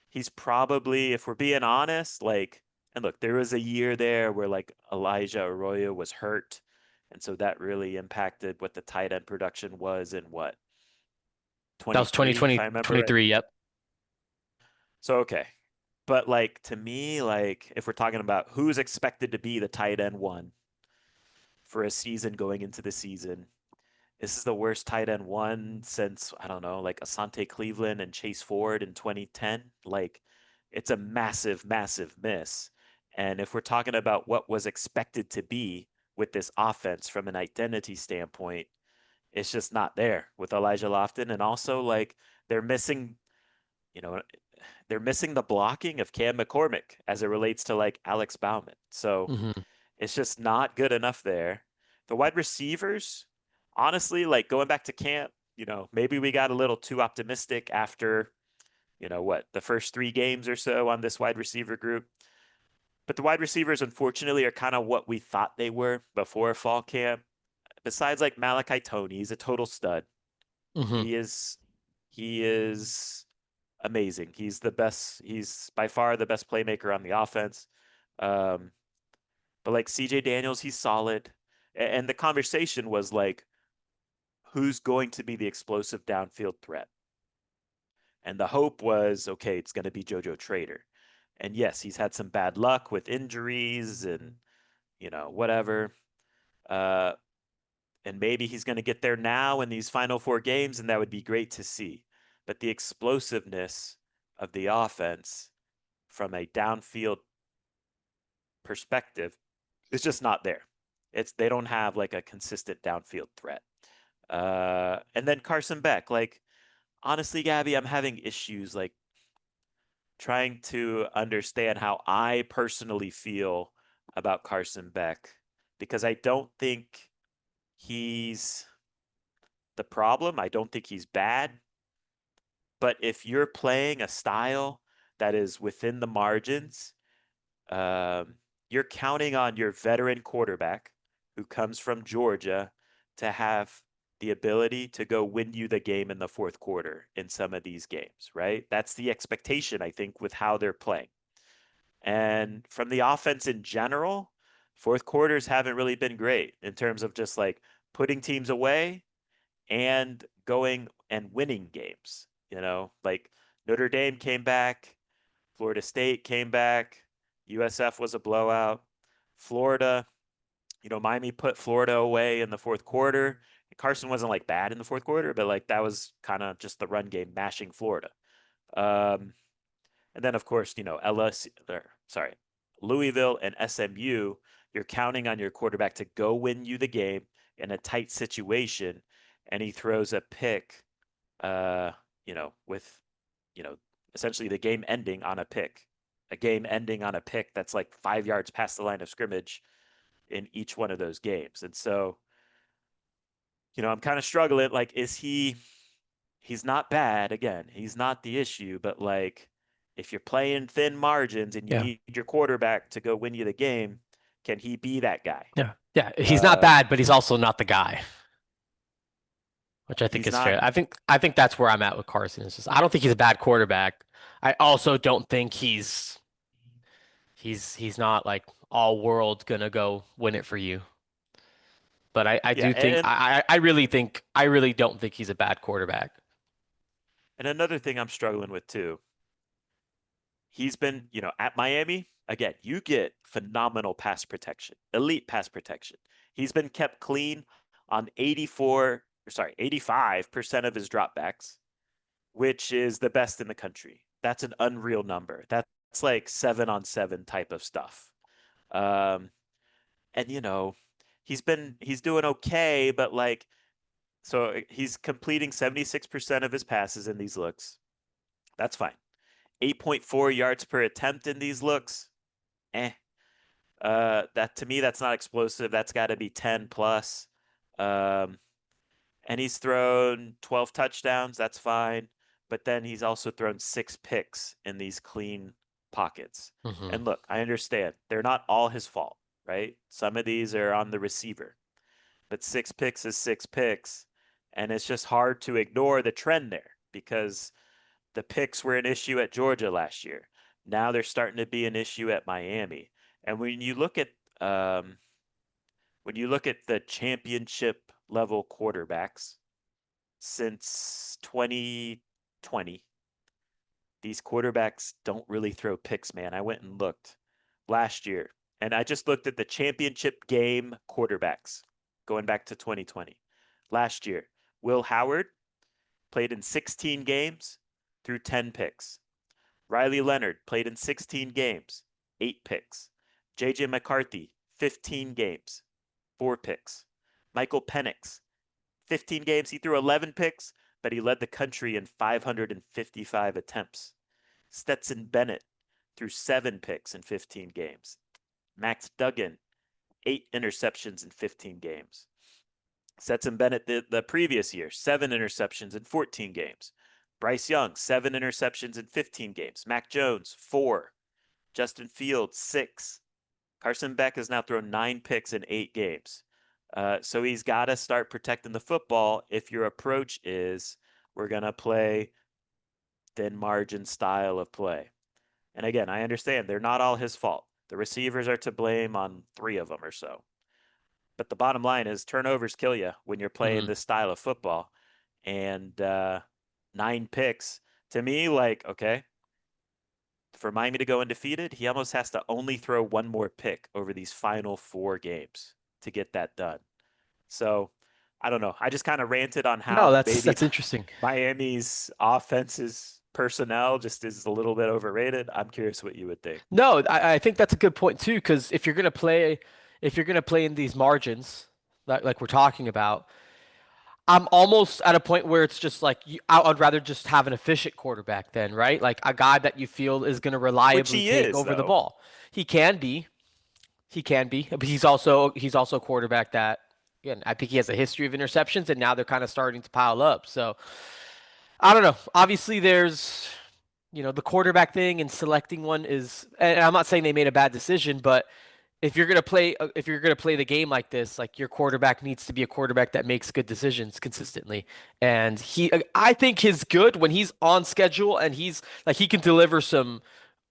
he's probably, if we're being honest, like, and look, there was a year there where like Elijah Arroyo was hurt. And so that really impacted what the tight end production was in what, That was 23, if 2020, I remember right. 23. Yep. So, okay. But like to me, like if we're talking about who's expected to be the tight end one for a season going into the season, this is the worst tight end one since I don't know, like Asante Cleveland and Chase Ford in 2010. Like it's a massive, massive miss. And if we're talking about what was expected to be with this offense from an identity standpoint, it's just not there with Elijah Lofton. And also like they're missing, you know, they're missing the blocking of Cam McCormick as it relates to like Alex Bauman. So Hmm. it's just not good enough there. The wide receivers, honestly, like going back to camp, maybe we got a little too optimistic after, the first 3 games or so on this wide receiver group. But the wide receivers, unfortunately, are kind of what we thought they were before fall camp. Besides like Malachi Tony, he's a total stud. Hmm. He is amazing. He's the best. He's by far the best playmaker on the offense. Um, but like CJ Daniels, he's solid. And the conversation was like, who's going to be the explosive downfield threat? And the hope was, okay, it's going to be JoJo Trader. And yes, he's had some bad luck with injuries and, whatever. Uh, And maybe he's going to get there now in these final four games, and that would be great to see. But the explosiveness of the offense from a downfield perspective is just not there. It's they don't have like a consistent downfield threat. And then Carson Beck, like honestly, Gabby, I'm having issues like trying to understand how I personally feel about Carson Beck because I don't think he's the problem. I don't think he's bad. But if you're playing a style that is within the margins, um, you're counting on your veteran quarterback who comes from Georgia to have the ability to go win you the game in the fourth quarter in some of these games, right? That's the expectation, I think, with how they're playing. And from the offense in general, fourth quarters haven't really been great in terms of just like putting teams away and going and winning games. Like Notre Dame came back, Florida State came back, USF was a blowout. Florida, Miami put Florida away in the fourth quarter. Carson wasn't like bad in the fourth quarter, but like that was kind of just the run game mashing Florida. Um, and then of course, LSU, sorry, Louisville and SMU, you're counting on your quarterback to go win you the game in a tight situation, and he throws a pick, uh, with, you know, essentially the game ending on a pick, a game ending on a pick that's like 5 yards past the line of scrimmage in each one of those games. And so, I'm kind of struggling. Like, he's not bad. Again, he's not the issue, but like, if you're playing thin margins and you Yeah. need your quarterback to go win you the game, can he be that guy? Yeah. Yeah. He's not Um, bad, but he's also not the guy, which I think he's is not, fair. I think that's where I'm at with Carson. It's just I don't think he's a bad quarterback. I also don't think he's not like all world gonna go win it for you. But I yeah. do think I really don't think he's a bad quarterback. And another thing I'm struggling with too, he's been, at Miami, again, you get phenomenal pass protection, elite pass protection. He's been kept clean on 85% of his dropbacks, which is the best in the country. That's an unreal number. That's like 7-on-7 type of stuff. Um, and he's doing okay, but like so he's completing 76% of his passes in these looks. That's fine. 8.4 yards per attempt in these looks. Eh. That to me, that's not explosive. That's got to be 10 plus. Um, and he's thrown 12 touchdowns. That's fine. But then he's also thrown 6 picks in these clean pockets. Hmm. And look, I understand they're not all his fault, right? Some of these are on the receiver, but 6 picks is 6 picks. And it's just hard to ignore the trend there because the picks were an issue at Georgia last year. Now they're starting to be an issue at Miami. And um, when you look at the championship level quarterbacks since 2020, these quarterbacks don't really throw picks, man. I went and looked last year, and I just looked at the championship game quarterbacks going back to 2020. Last year, Will Howard played in 16 games, threw 10 picks. Riley Leonard played in 16 games, 8 picks. J.J. McCarthy, 15 games, 4 picks. Michael Penix, 15 games, he threw 11 picks, but he led the country in 555 attempts. Stetson Bennett threw 7 picks in 15 games. Max Duggan, 8 interceptions in 15 games. Stetson Bennett the previous year, 7 interceptions in 14 games. Bryce Young, 7 interceptions in 15 games. Mac Jones, 4. Justin Fields, 6. Carson Beck has now thrown 9 picks in 8 games. So he's got to start protecting the football if your approach is we're going to play thin margin style of play. And again, I understand they're not all his fault. The receivers are to blame on 3 of them or so. But the bottom line is turnovers kill you when you're playing Hmm. this style of football. And 9 picks, to me, like, okay, for Miami to go undefeated, he almost has to only throw one more pick over these final 4 games to get that done. So I don't know. I just kind of ranted on No, how maybe that's interesting. Miami's offense's personnel just is a little bit overrated. I'm curious what you would think. No, I think that's a good point too, because if you're gonna play in these margins, like we're talking about, I'm almost at a point where it's just like I'd rather just have an efficient quarterback then, right? Like a guy that you feel is gonna Which reliably he take is, over the though. ball. He can be, but he's also a quarterback that, again, I think he has a history of interceptions, and now they're kind of starting to pile up. So I don't know. Obviously, there's the quarterback thing and selecting one is, and I'm not saying they made a bad decision, but if you're gonna play the game like this, like your quarterback needs to be a quarterback that makes good decisions consistently. And I think he's good when he's on schedule and he's like he can deliver some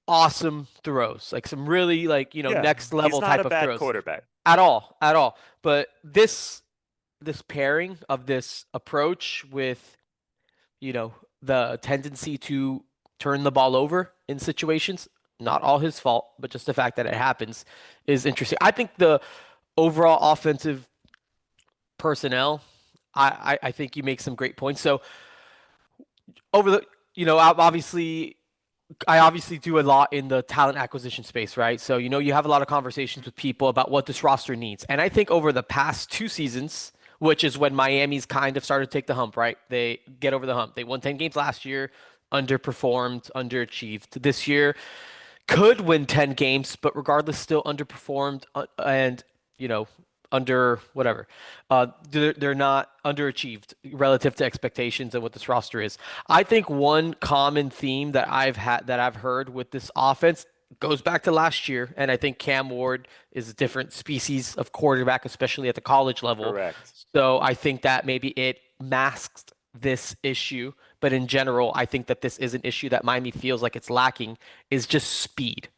awesome throws, like some really like Yeah, next he's level not type a of bad throws, quarterback. at all. But this pairing of this approach with the tendency to turn the ball over in situations, not all his fault, but just the fact that it happens is interesting. I think the overall offensive personnel, I think you make some great points. So over the, I obviously do a lot in the talent acquisition space, right? So, you have a lot of conversations with people about what this roster needs. And I think over the past 2 seasons, which is when Miami's kind of started to take the hump, right? They get over the hump. They won 10 games last year, underperformed, underachieved. This year, could win 10 games, but regardless, still underperformed and, you know, under whatever. They're not underachieved relative to expectations and what this roster is. I think one common theme that I've heard with this offense goes back to last year, and I think Cam Ward is a different species of quarterback, especially at the college level. Correct. So I think that maybe it masks this issue, but in general, I think that this is an issue that Miami feels like it's lacking is just speed.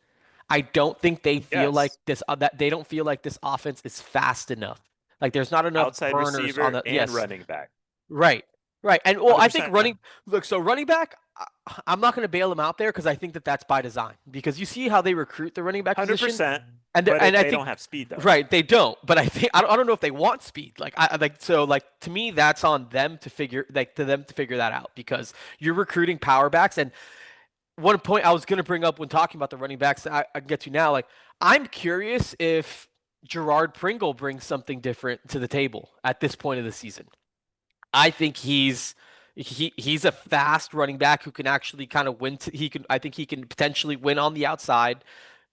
I don't think they feel like Yes. this that they don't feel like this offense is fast enough. Like there's not enough Outside burners on receiver the and yes. running back. Right. Right. And well, I think 100%. running back, I'm not going to bail him out there because I think that that's by design. Because you see how they recruit the running back position, 100%. and But and I they think don't have speed, though. right they don't. But I think I don't know if they want speed. Like like to me that's on them to figure that out because you're recruiting power backs. And one point I was going to bring up when talking about the running backs, I can get to now. Like I'm curious if Gerard Pringle brings something different to the table at this point of the season. I think he's a fast running back who can actually kind of win. He can I think he can potentially win on the outside.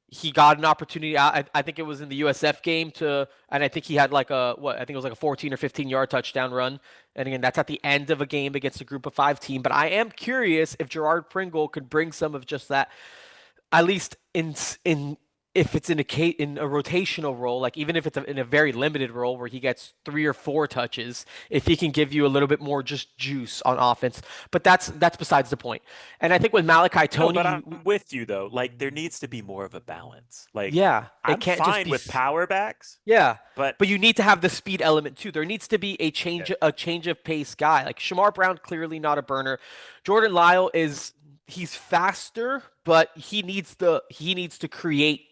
He got an opportunity. I think it was in the USF game and I think he had like I think it was like a 14 or 15-yard touchdown run. And again, that's at the end of a game against a group of five team. But I am curious if Gerard Pringle could bring some of just that at least in if it's in a rotational role, like even if it's in a very limited role where he gets 3 or 4 touches, if he can give you a little bit more just juice on offense. But that's besides the point. And I think with Malachi No, Tony, but I'm with you, though. Like, there needs to be more of a balance. Like, yeah, it I'm can't just fine be with power backs, yeah. but But you need to have the speed element too. There needs to be yeah, a change of pace guy. Like Shamar Brown, clearly not a burner. Jordan Lyle he's faster, but he needs to create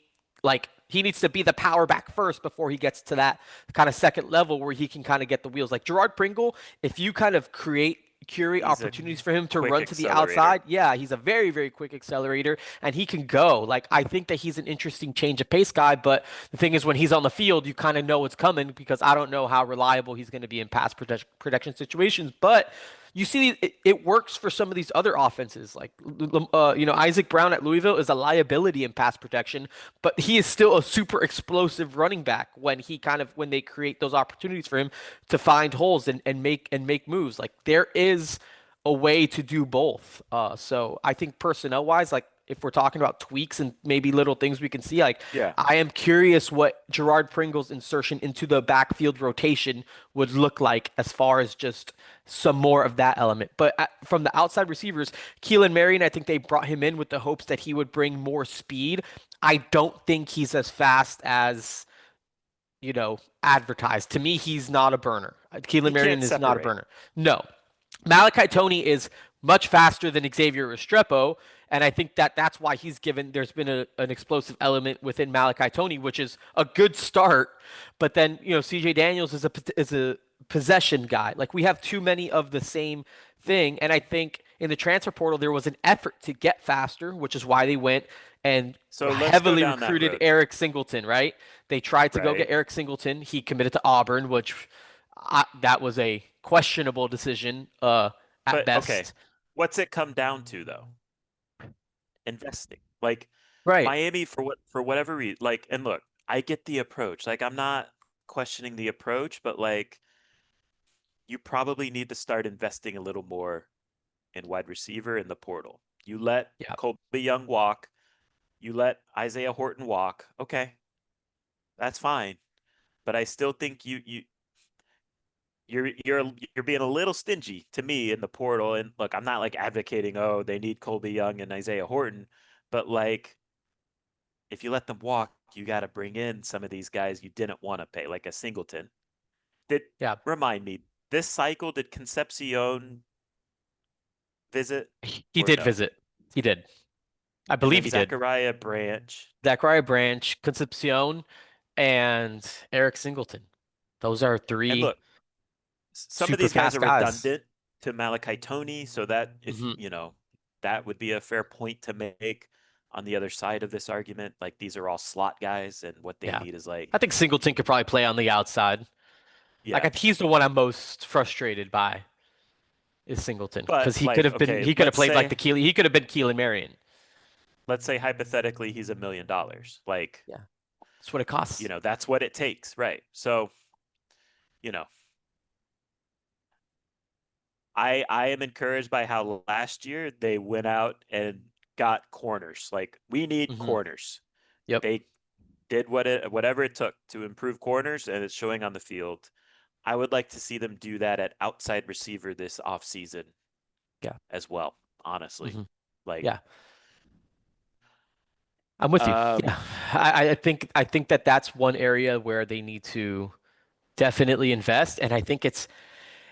like he needs to be the power back first before he gets to that kind of second level where he can kind of get the wheels. Like Gerard Pringle, if you kind of curate he's a opportunities for him to quick run to the accelerator. outside, yeah, he's a very, very quick accelerator and he can go. Like I think that he's an interesting change of pace guy, but the thing is when he's on the field, you kind of know what's coming because I don't know how reliable he's going to be in protection situations, but you see, it works for some of these other offenses. Like, Isaac Brown at Louisville is a liability in pass protection, but he is still a super explosive running back when they create those opportunities for him to find holes and make moves. Like there is a way to do both. So I think personnel wise, like if we're talking about tweaks and maybe little things we can see, like Yeah. I am curious what Gerard Pringle's insertion into the backfield rotation would look like as far as just some more of that element. But from the outside receivers, Keelan Marion, I think they brought him in with the hopes that he would bring more speed. I don't think he's as fast as advertised. To me, he's not a burner. He Keelan can't Marion is not a separate. burner. No. Malachi Tony is much faster than Xavier Restrepo, and I think that that's why there's been an explosive element within Malachi Tony, which is a good start. But then, CJ Daniels is a possession guy. Like we have too many of the same thing. And I think in the transfer portal, there was an effort to get faster, which is why they went and So let's go heavily down that recruited road, Eric Singleton, right? They tried to go get right? Eric Singleton. He committed to Auburn, which that was a questionable decision at But okay, best. what's it come down to though? Investing. Like Right. Miami for whatever reason, like, and look, I get the approach. Like I'm not questioning the approach, but like you probably need to start investing a little more in wide receiver in the portal. You let Yeah. Colby Young walk, you let Isaiah Horton walk. Okay, that's fine. But I still think you're being a little stingy to me in the portal. And look, I'm not like advocating, oh, they need Colby Young and Isaiah Horton, but like if you let them walk, you got to bring in some of these guys you didn't want to pay, like a Singleton. Did Yeah. remind me this cycle? Did Concepcion visit He or did no? visit. He did. I And believe then he did. Zachariah Branch. Zachariah Branch, Concepcion, and Eric Singleton. Those are And three look, some of super these guys fast are guys. redundant to Malachi Tony, so that if Hmm. that would be a fair point to make on the other side of this argument. Like these are all slot guys, and what they Yeah. need is like, I think Singleton could probably play on the outside. yeah. He's the one I'm most frustrated by is Singleton because But like, okay, he could have played like the Keely he could have been Keelan Marion. let's say hypothetically he's $1 million. Like, Yeah. That's what it costs. that's what it takes, right? So, you know, I am encouraged by how last year they went out and got corners. Like we need Hmm. corners. Yep. They did whatever it took to improve corners, and it's showing on the field. I would like to see them do that at outside receiver this offseason Yeah. as well, honestly. Hmm. Like, Yeah. I'm with you. um, Yeah. I think that that's one area where they need to definitely invest, and I think it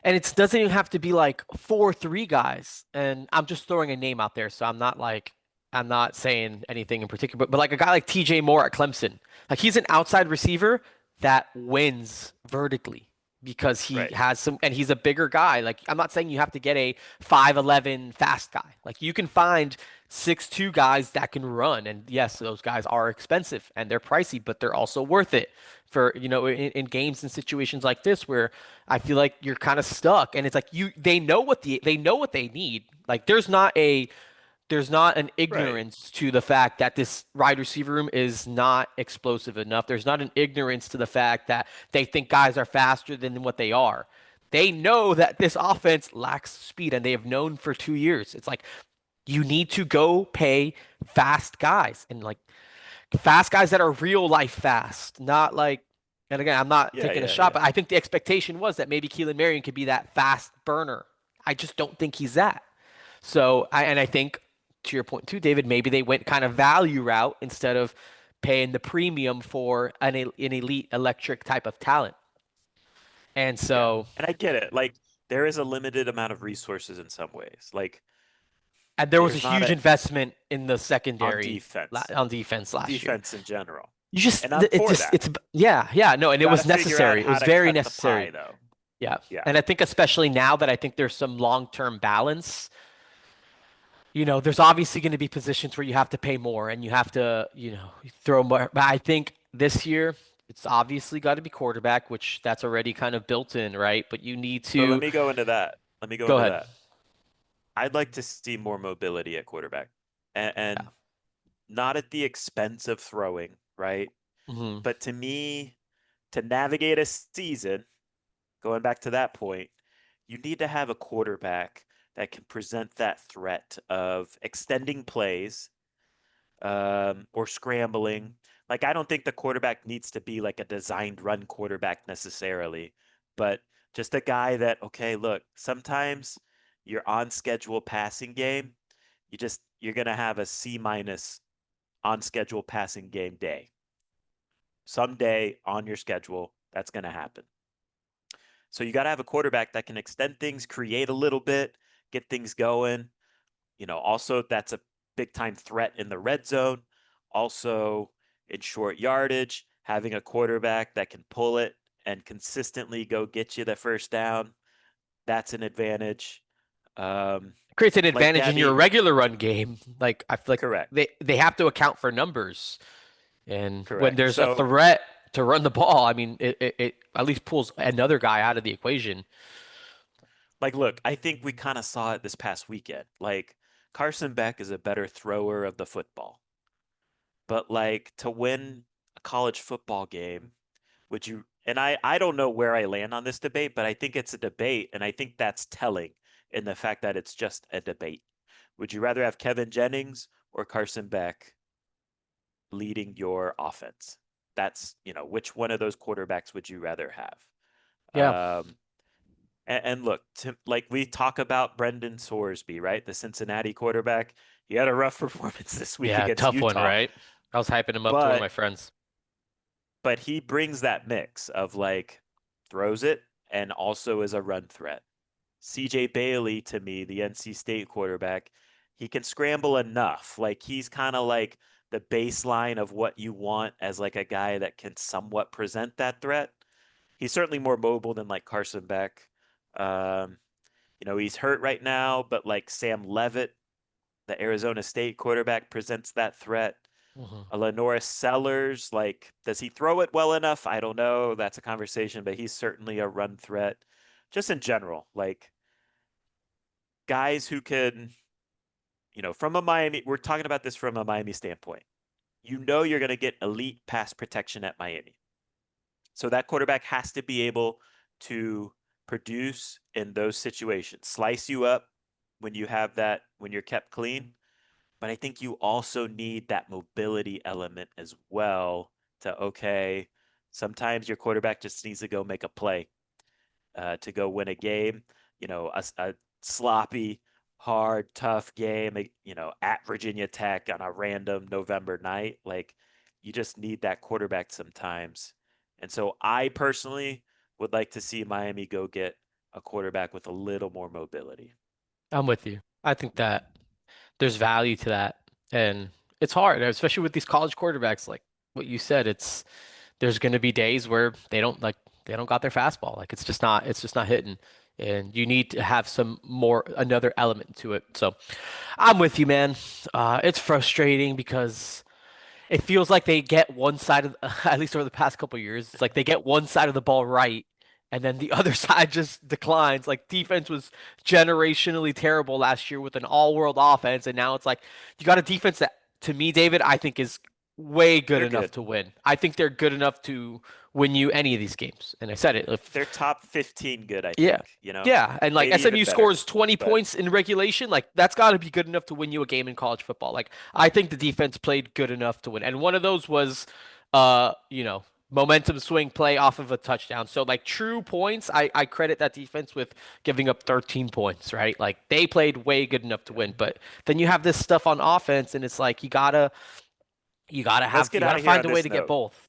doesn't even have to be like 4-3 guys. And I'm just throwing a name out there, so I'm not saying anything in particular, but like a guy like TJ Moore at Clemson. Like he's an outside receiver that wins vertically because he right. has some and he's a bigger guy. Like I'm not saying you have to get a 5'11 fast guy. Like you can find 6'2 guys that can run. And yes, those guys are expensive and they're pricey, but they're also worth it for, in games and situations like this where I feel like you're kind of stuck and it's like they know what they need. Like there's not an Right. ignorance to the fact that this wide receiver room is not explosive enough. There's not an ignorance to the fact that they think guys are faster than what they are. They know that this offense lacks speed and they have known for 2 years. It's like you need to go pay fast guys and like fast guys that are real life fast, not like. And again, I'm not Yeah, taking a yeah, shot, yeah. but I think the expectation was that maybe Keelan Marion could be that fast burner. I just don't think he's that. I think to your point too, David, maybe they went kind of value route instead of paying the premium for an elite electric type of talent. And Yeah. so, And I get it. Like there is a limited amount of resources in some ways. Like and there was a there's not huge a investment in the on secondary defense, on defense last year. defense in general. You just, And I'm it for just, that. it's, yeah, yeah, no, You and it got was to figure out necessary. It how was to very cut the pie necessary. though. Yeah. Yeah. And I think especially now that I think there's some long-term balance, there's obviously going to be positions where you have to pay more and you have to, throw more. But I think this year it's obviously got to be quarterback, which that's already kind of built in, right? But you need So let to me go into that. Let me go go into ahead. that. I'd like to see more mobility at quarterback and Yeah. not at the expense of throwing, right? Hmm. But to me, to navigate a season, going back to that point, you need to have a quarterback that can present that threat of extending plays or scrambling. Like, I don't think the quarterback needs to be like a designed run quarterback necessarily, but just a guy that, okay, look, sometimes your on schedule passing game, you're going to have a C minus on schedule passing game day. Someday on your schedule, that's going to happen. So you got to have a quarterback that can extend things, create a little bit, get things going. Also that's a big time threat in the red zone. Also in short yardage, having a quarterback that can pull it and consistently go get you the first down, that's an advantage. Um, Creates an like advantage in your Gabby, regular run game. Like I feel like correct, they have to account for numbers, and when correct. there's a So, threat to run the ball, I mean, it at least pulls another guy out of the equation. like, look, I think we kind of saw it this past weekend. Like, Carson Beck is a better thrower of the football, but like to win a college football game, would you? And I don't know where I land on this debate, but I think it's a debate, and I think that's telling in the fact that it's just a debate. Would you rather have Kevin Jennings or Carson Beck leading your offense? That's, which one of those quarterbacks would you rather Yeah, have? And look, like we talk about Brendan Sorsby, right? The Cincinnati quarterback. He had a rough performance this week yeah, against tough one, Utah, right? I was hyping him up to one of but my friends. but he brings that mix of like throws it and also is a run threat. CJ Bailey, to me, the NC State quarterback, he can scramble enough. Like he's kind of like the baseline of what you want as like a guy that can somewhat present that threat. He's certainly more mobile than like Carson Beck. Um, he's hurt right now, but like Sam Levitt, the Arizona State quarterback, presents that threat. Mhm. Lenora Sellers, like, does he throw it well enough? I don't know. That's a conversation, but he's certainly a run threat. Just in general, like guys who can, from a Miami, we're talking about this from a Miami standpoint. You're going to get elite pass protection at Miami. So that quarterback has to be able to produce in those situations, slice you up when you have that, when you're kept clean. But I think you also need that mobility element as well to, okay, sometimes your quarterback just needs to go make a play to go win a game. A sloppy, hard, tough game, at Virginia Tech on a random November night. Like, you just need that quarterback sometimes. And so I personally would like to see Miami go get a quarterback with a little more mobility. I'm with you. I think that there's value to that, and it's hard, especially with these college quarterbacks. Like what you said, there's going to be days where they don't got their fastball. Like it's just not hitting. And you need to have some more another element to it. So I'm with you, man. It's frustrating because it feels like they get one side of at least over the past couple of years, it's like they get one side of the ball right and then the other side just declines. Like defense was generationally terrible last year with an all-world offense, and now it's like you got a defense that to me, David, I think is way good They're enough good. to win. I think they're good enough to win you any of these games. And I said it. If They're top 15 good, I yeah. think, Yeah, and like maybe even SMU better. scores 20 But points in regulation, like that's got to be good enough to win you a game in college football. Like I think the defense played good enough to win. And one of those was momentum swing play off of a touchdown. So like true points, I credit that defense with giving up 13 points, right? Like they played way good enough to yeah. win. But then you have this stuff on offense and it's like Let's get you out gotta of here find on a way this to get note. both.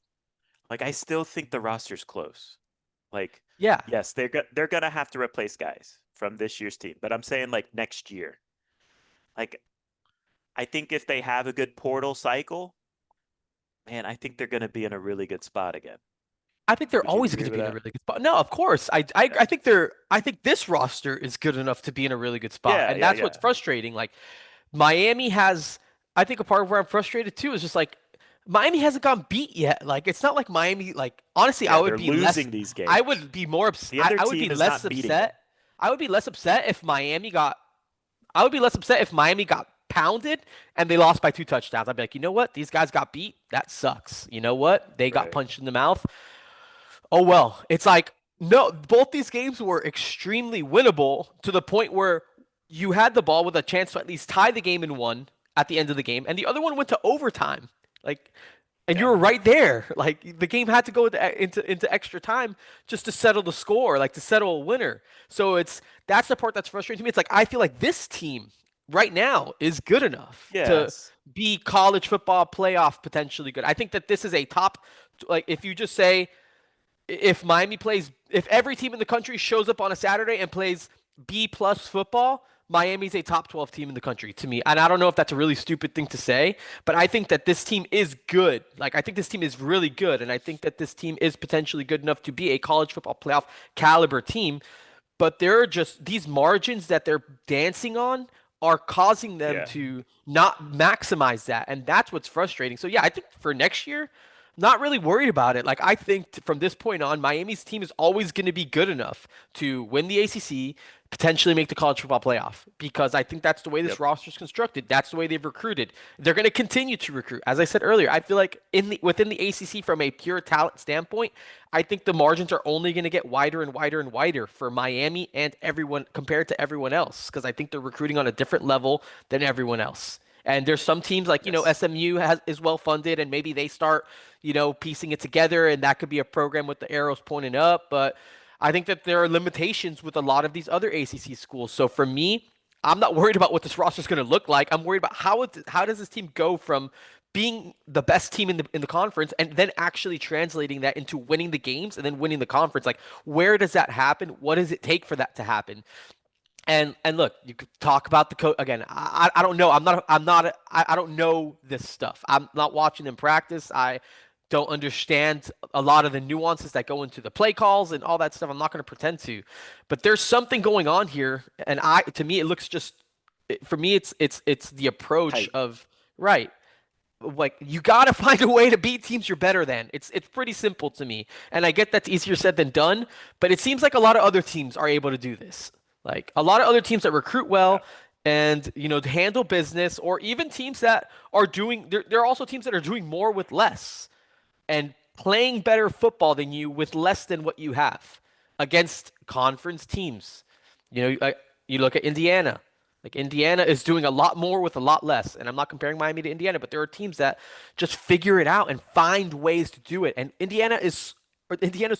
Like, I still think the roster's close. Like, Yeah. yes, they're gonna have to replace guys from this year's team, but I'm saying like next year. Like, I think if they have a good portal cycle, man, I think they're gonna be in a really good spot again. I think they're Would you always going agree to with be in a that? really good spot. No, of course. Yeah. I think this roster is good enough to be in a really good spot. Yeah, And yeah, that's what's yeah. frustrating. Like Miami has I think a part of where I'm frustrated too is just like Miami hasn't gone beat yet. Like it's not like Miami like honestly Yeah, they're losing these I games. would be more The other I would be team is less not beating them. upset. I would be less upset if I would be less upset if Miami got pounded and they lost by two touchdowns. I'd be like, you know what? These guys got beat. That sucks. You know what? They got Right. punched in the mouth. Oh well, it's like no, both these games were extremely winnable to the point where you had the ball with a chance to at least tie the game in one at the end of the game, and the other one went to overtime. Like, and you Yeah. were right there. Like the game had to go into extra time just to settle the score, like to settle a winner. So that's the part that's frustrating to me. It's like I feel like this team right now is good enough to Yes. be college football playoff potentially good. I think that this is a top like if you just say if every team in the country shows up on a Saturday and plays B plus football, Miami's a top 12 team in the country to me. And I don't know if that's a really stupid thing to say, but I think that this team is good. Like, I think this team is really good. And I think that this team is potentially good enough to be a college football playoff caliber team. But there are just these margins that they're dancing on are causing them Yeah. to not maximize that. And that's what's frustrating. So, yeah, I think for next year, not really worried about it. Like, I think from this point on, Miami's team is always going to be good enough to win the ACC, potentially make the college football playoff, because I think that's the way this Yep. roster is constructed. That's the way they've recruited. They're going to continue to recruit. As I said earlier, I feel like within the ACC, from a pure talent standpoint, I think the margins are only going to get wider and wider and wider for Miami and everyone compared to everyone else, because I think they're recruiting on a different level than everyone else. And there's some teams like, Yes. SMU is well funded and maybe they start, piecing it together and that could be a program with the arrows pointing up. But I think that there are limitations with a lot of these other ACC schools. So for me, I'm not worried about what this roster is going to look like. I'm worried about how does this team go from being the best team in the conference and then actually translating that into winning the games and then winning the conference. Like, where does that happen? What does it take for that to happen? And look, you could talk about the coach again. I don't know. I don't know this stuff. I'm not watching them practice. I don't understand a lot of the nuances that go into the play calls and all that stuff. I'm not going to pretend to, but there's something going on here, and to me it looks just for me it's the approach Tight. of right. Like, you got to find a way to beat teams you're better than. It's pretty simple to me. And I get that's easier said than done, but it seems like a lot of other teams are able to do this. Like a lot of other teams that recruit Yeah. well and handle business, or even teams that are doing there are also teams that are doing more with less and playing better football than you with less than what you have against conference teams. You look at Indiana. Like, Indiana is doing a lot more with a lot less. And I'm not comparing Miami to Indiana, but there are teams that just figure it out and find ways to do it. And Indiana's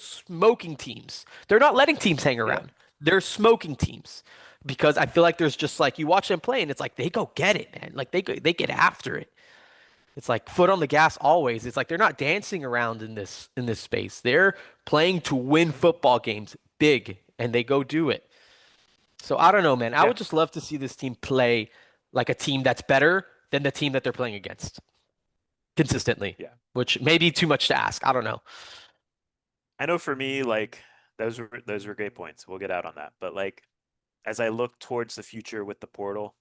smoking teams. They're not letting teams hang Yeah. around. They're smoking teams because I feel like there's just like you watch them play and it's like they go get it, man. Like they get after it. It's like foot on the gas always. It's like they're not dancing around in this space. They're playing to win football games big and they go do it. So I don't know, man. I Yeah. would just love to see this team play like a team that's better than the team that they're playing against consistently, Yeah. which may be too much to ask. I don't know. I know for me, like those were great points. We'll get out on that. But like as I look towards the future with the portal,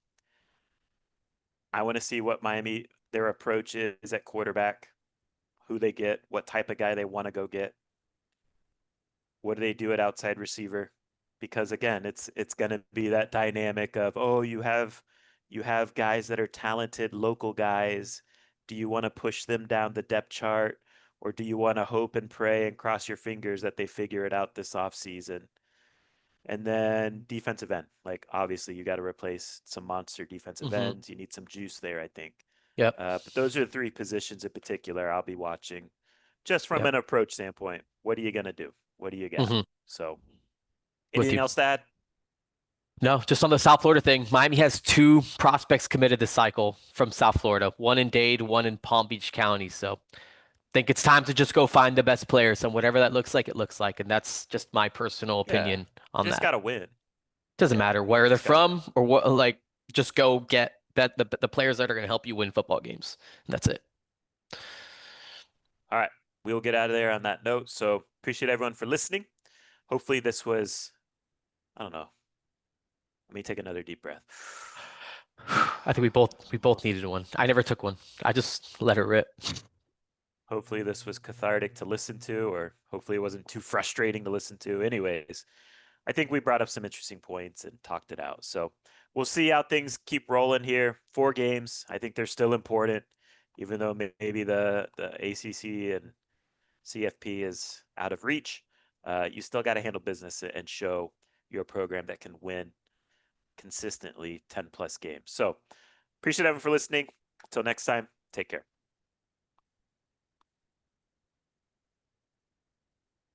I want to see what Miami their approach is at quarterback, who they get, what type of guy they want to go get. What do they do at outside receiver? Because again, it's going to be that dynamic of, oh, you have guys that are talented local guys. Do you want to push them down the depth chart, or do you want to hope and pray and cross your fingers that they figure it out this offseason? And then defensive end, like obviously you got to replace some monster defensive Hmm. ends. You need some juice there, I think. Yep. But those are the three positions in particular I'll be watching, just from Yep. an approach standpoint. What are you gonna do? What do you got? Hmm. So, With anything you. else to add? No, just on the South Florida thing. Miami has two prospects committed this cycle from South Florida, one in Dade, one in Palm Beach County. So think it's time to just go find the best players and whatever that looks like, it looks like. And that's just my personal Yeah, opinion on just that. gotta win. Doesn't Yeah, matter where they're just gotta win. from or what, like, just go get the players that are going to help you win football games. That's it. All right, we'll get out of there on that note. So appreciate everyone for listening. Hopefully this was, I don't know. Let me take another deep breath. I think we both needed one. I never took one. I just let it rip. Hopefully this was cathartic to listen to, or hopefully it wasn't too frustrating to listen to. Anyways, I think we brought up some interesting points and talked it out. So we'll see how things keep rolling here. 4 games. I think they're still important, even though maybe the ACC and CFP is out of reach. You still got to handle business and show you're a program that can win consistently 10 plus games. So appreciate everyone for listening. Until next time, take care.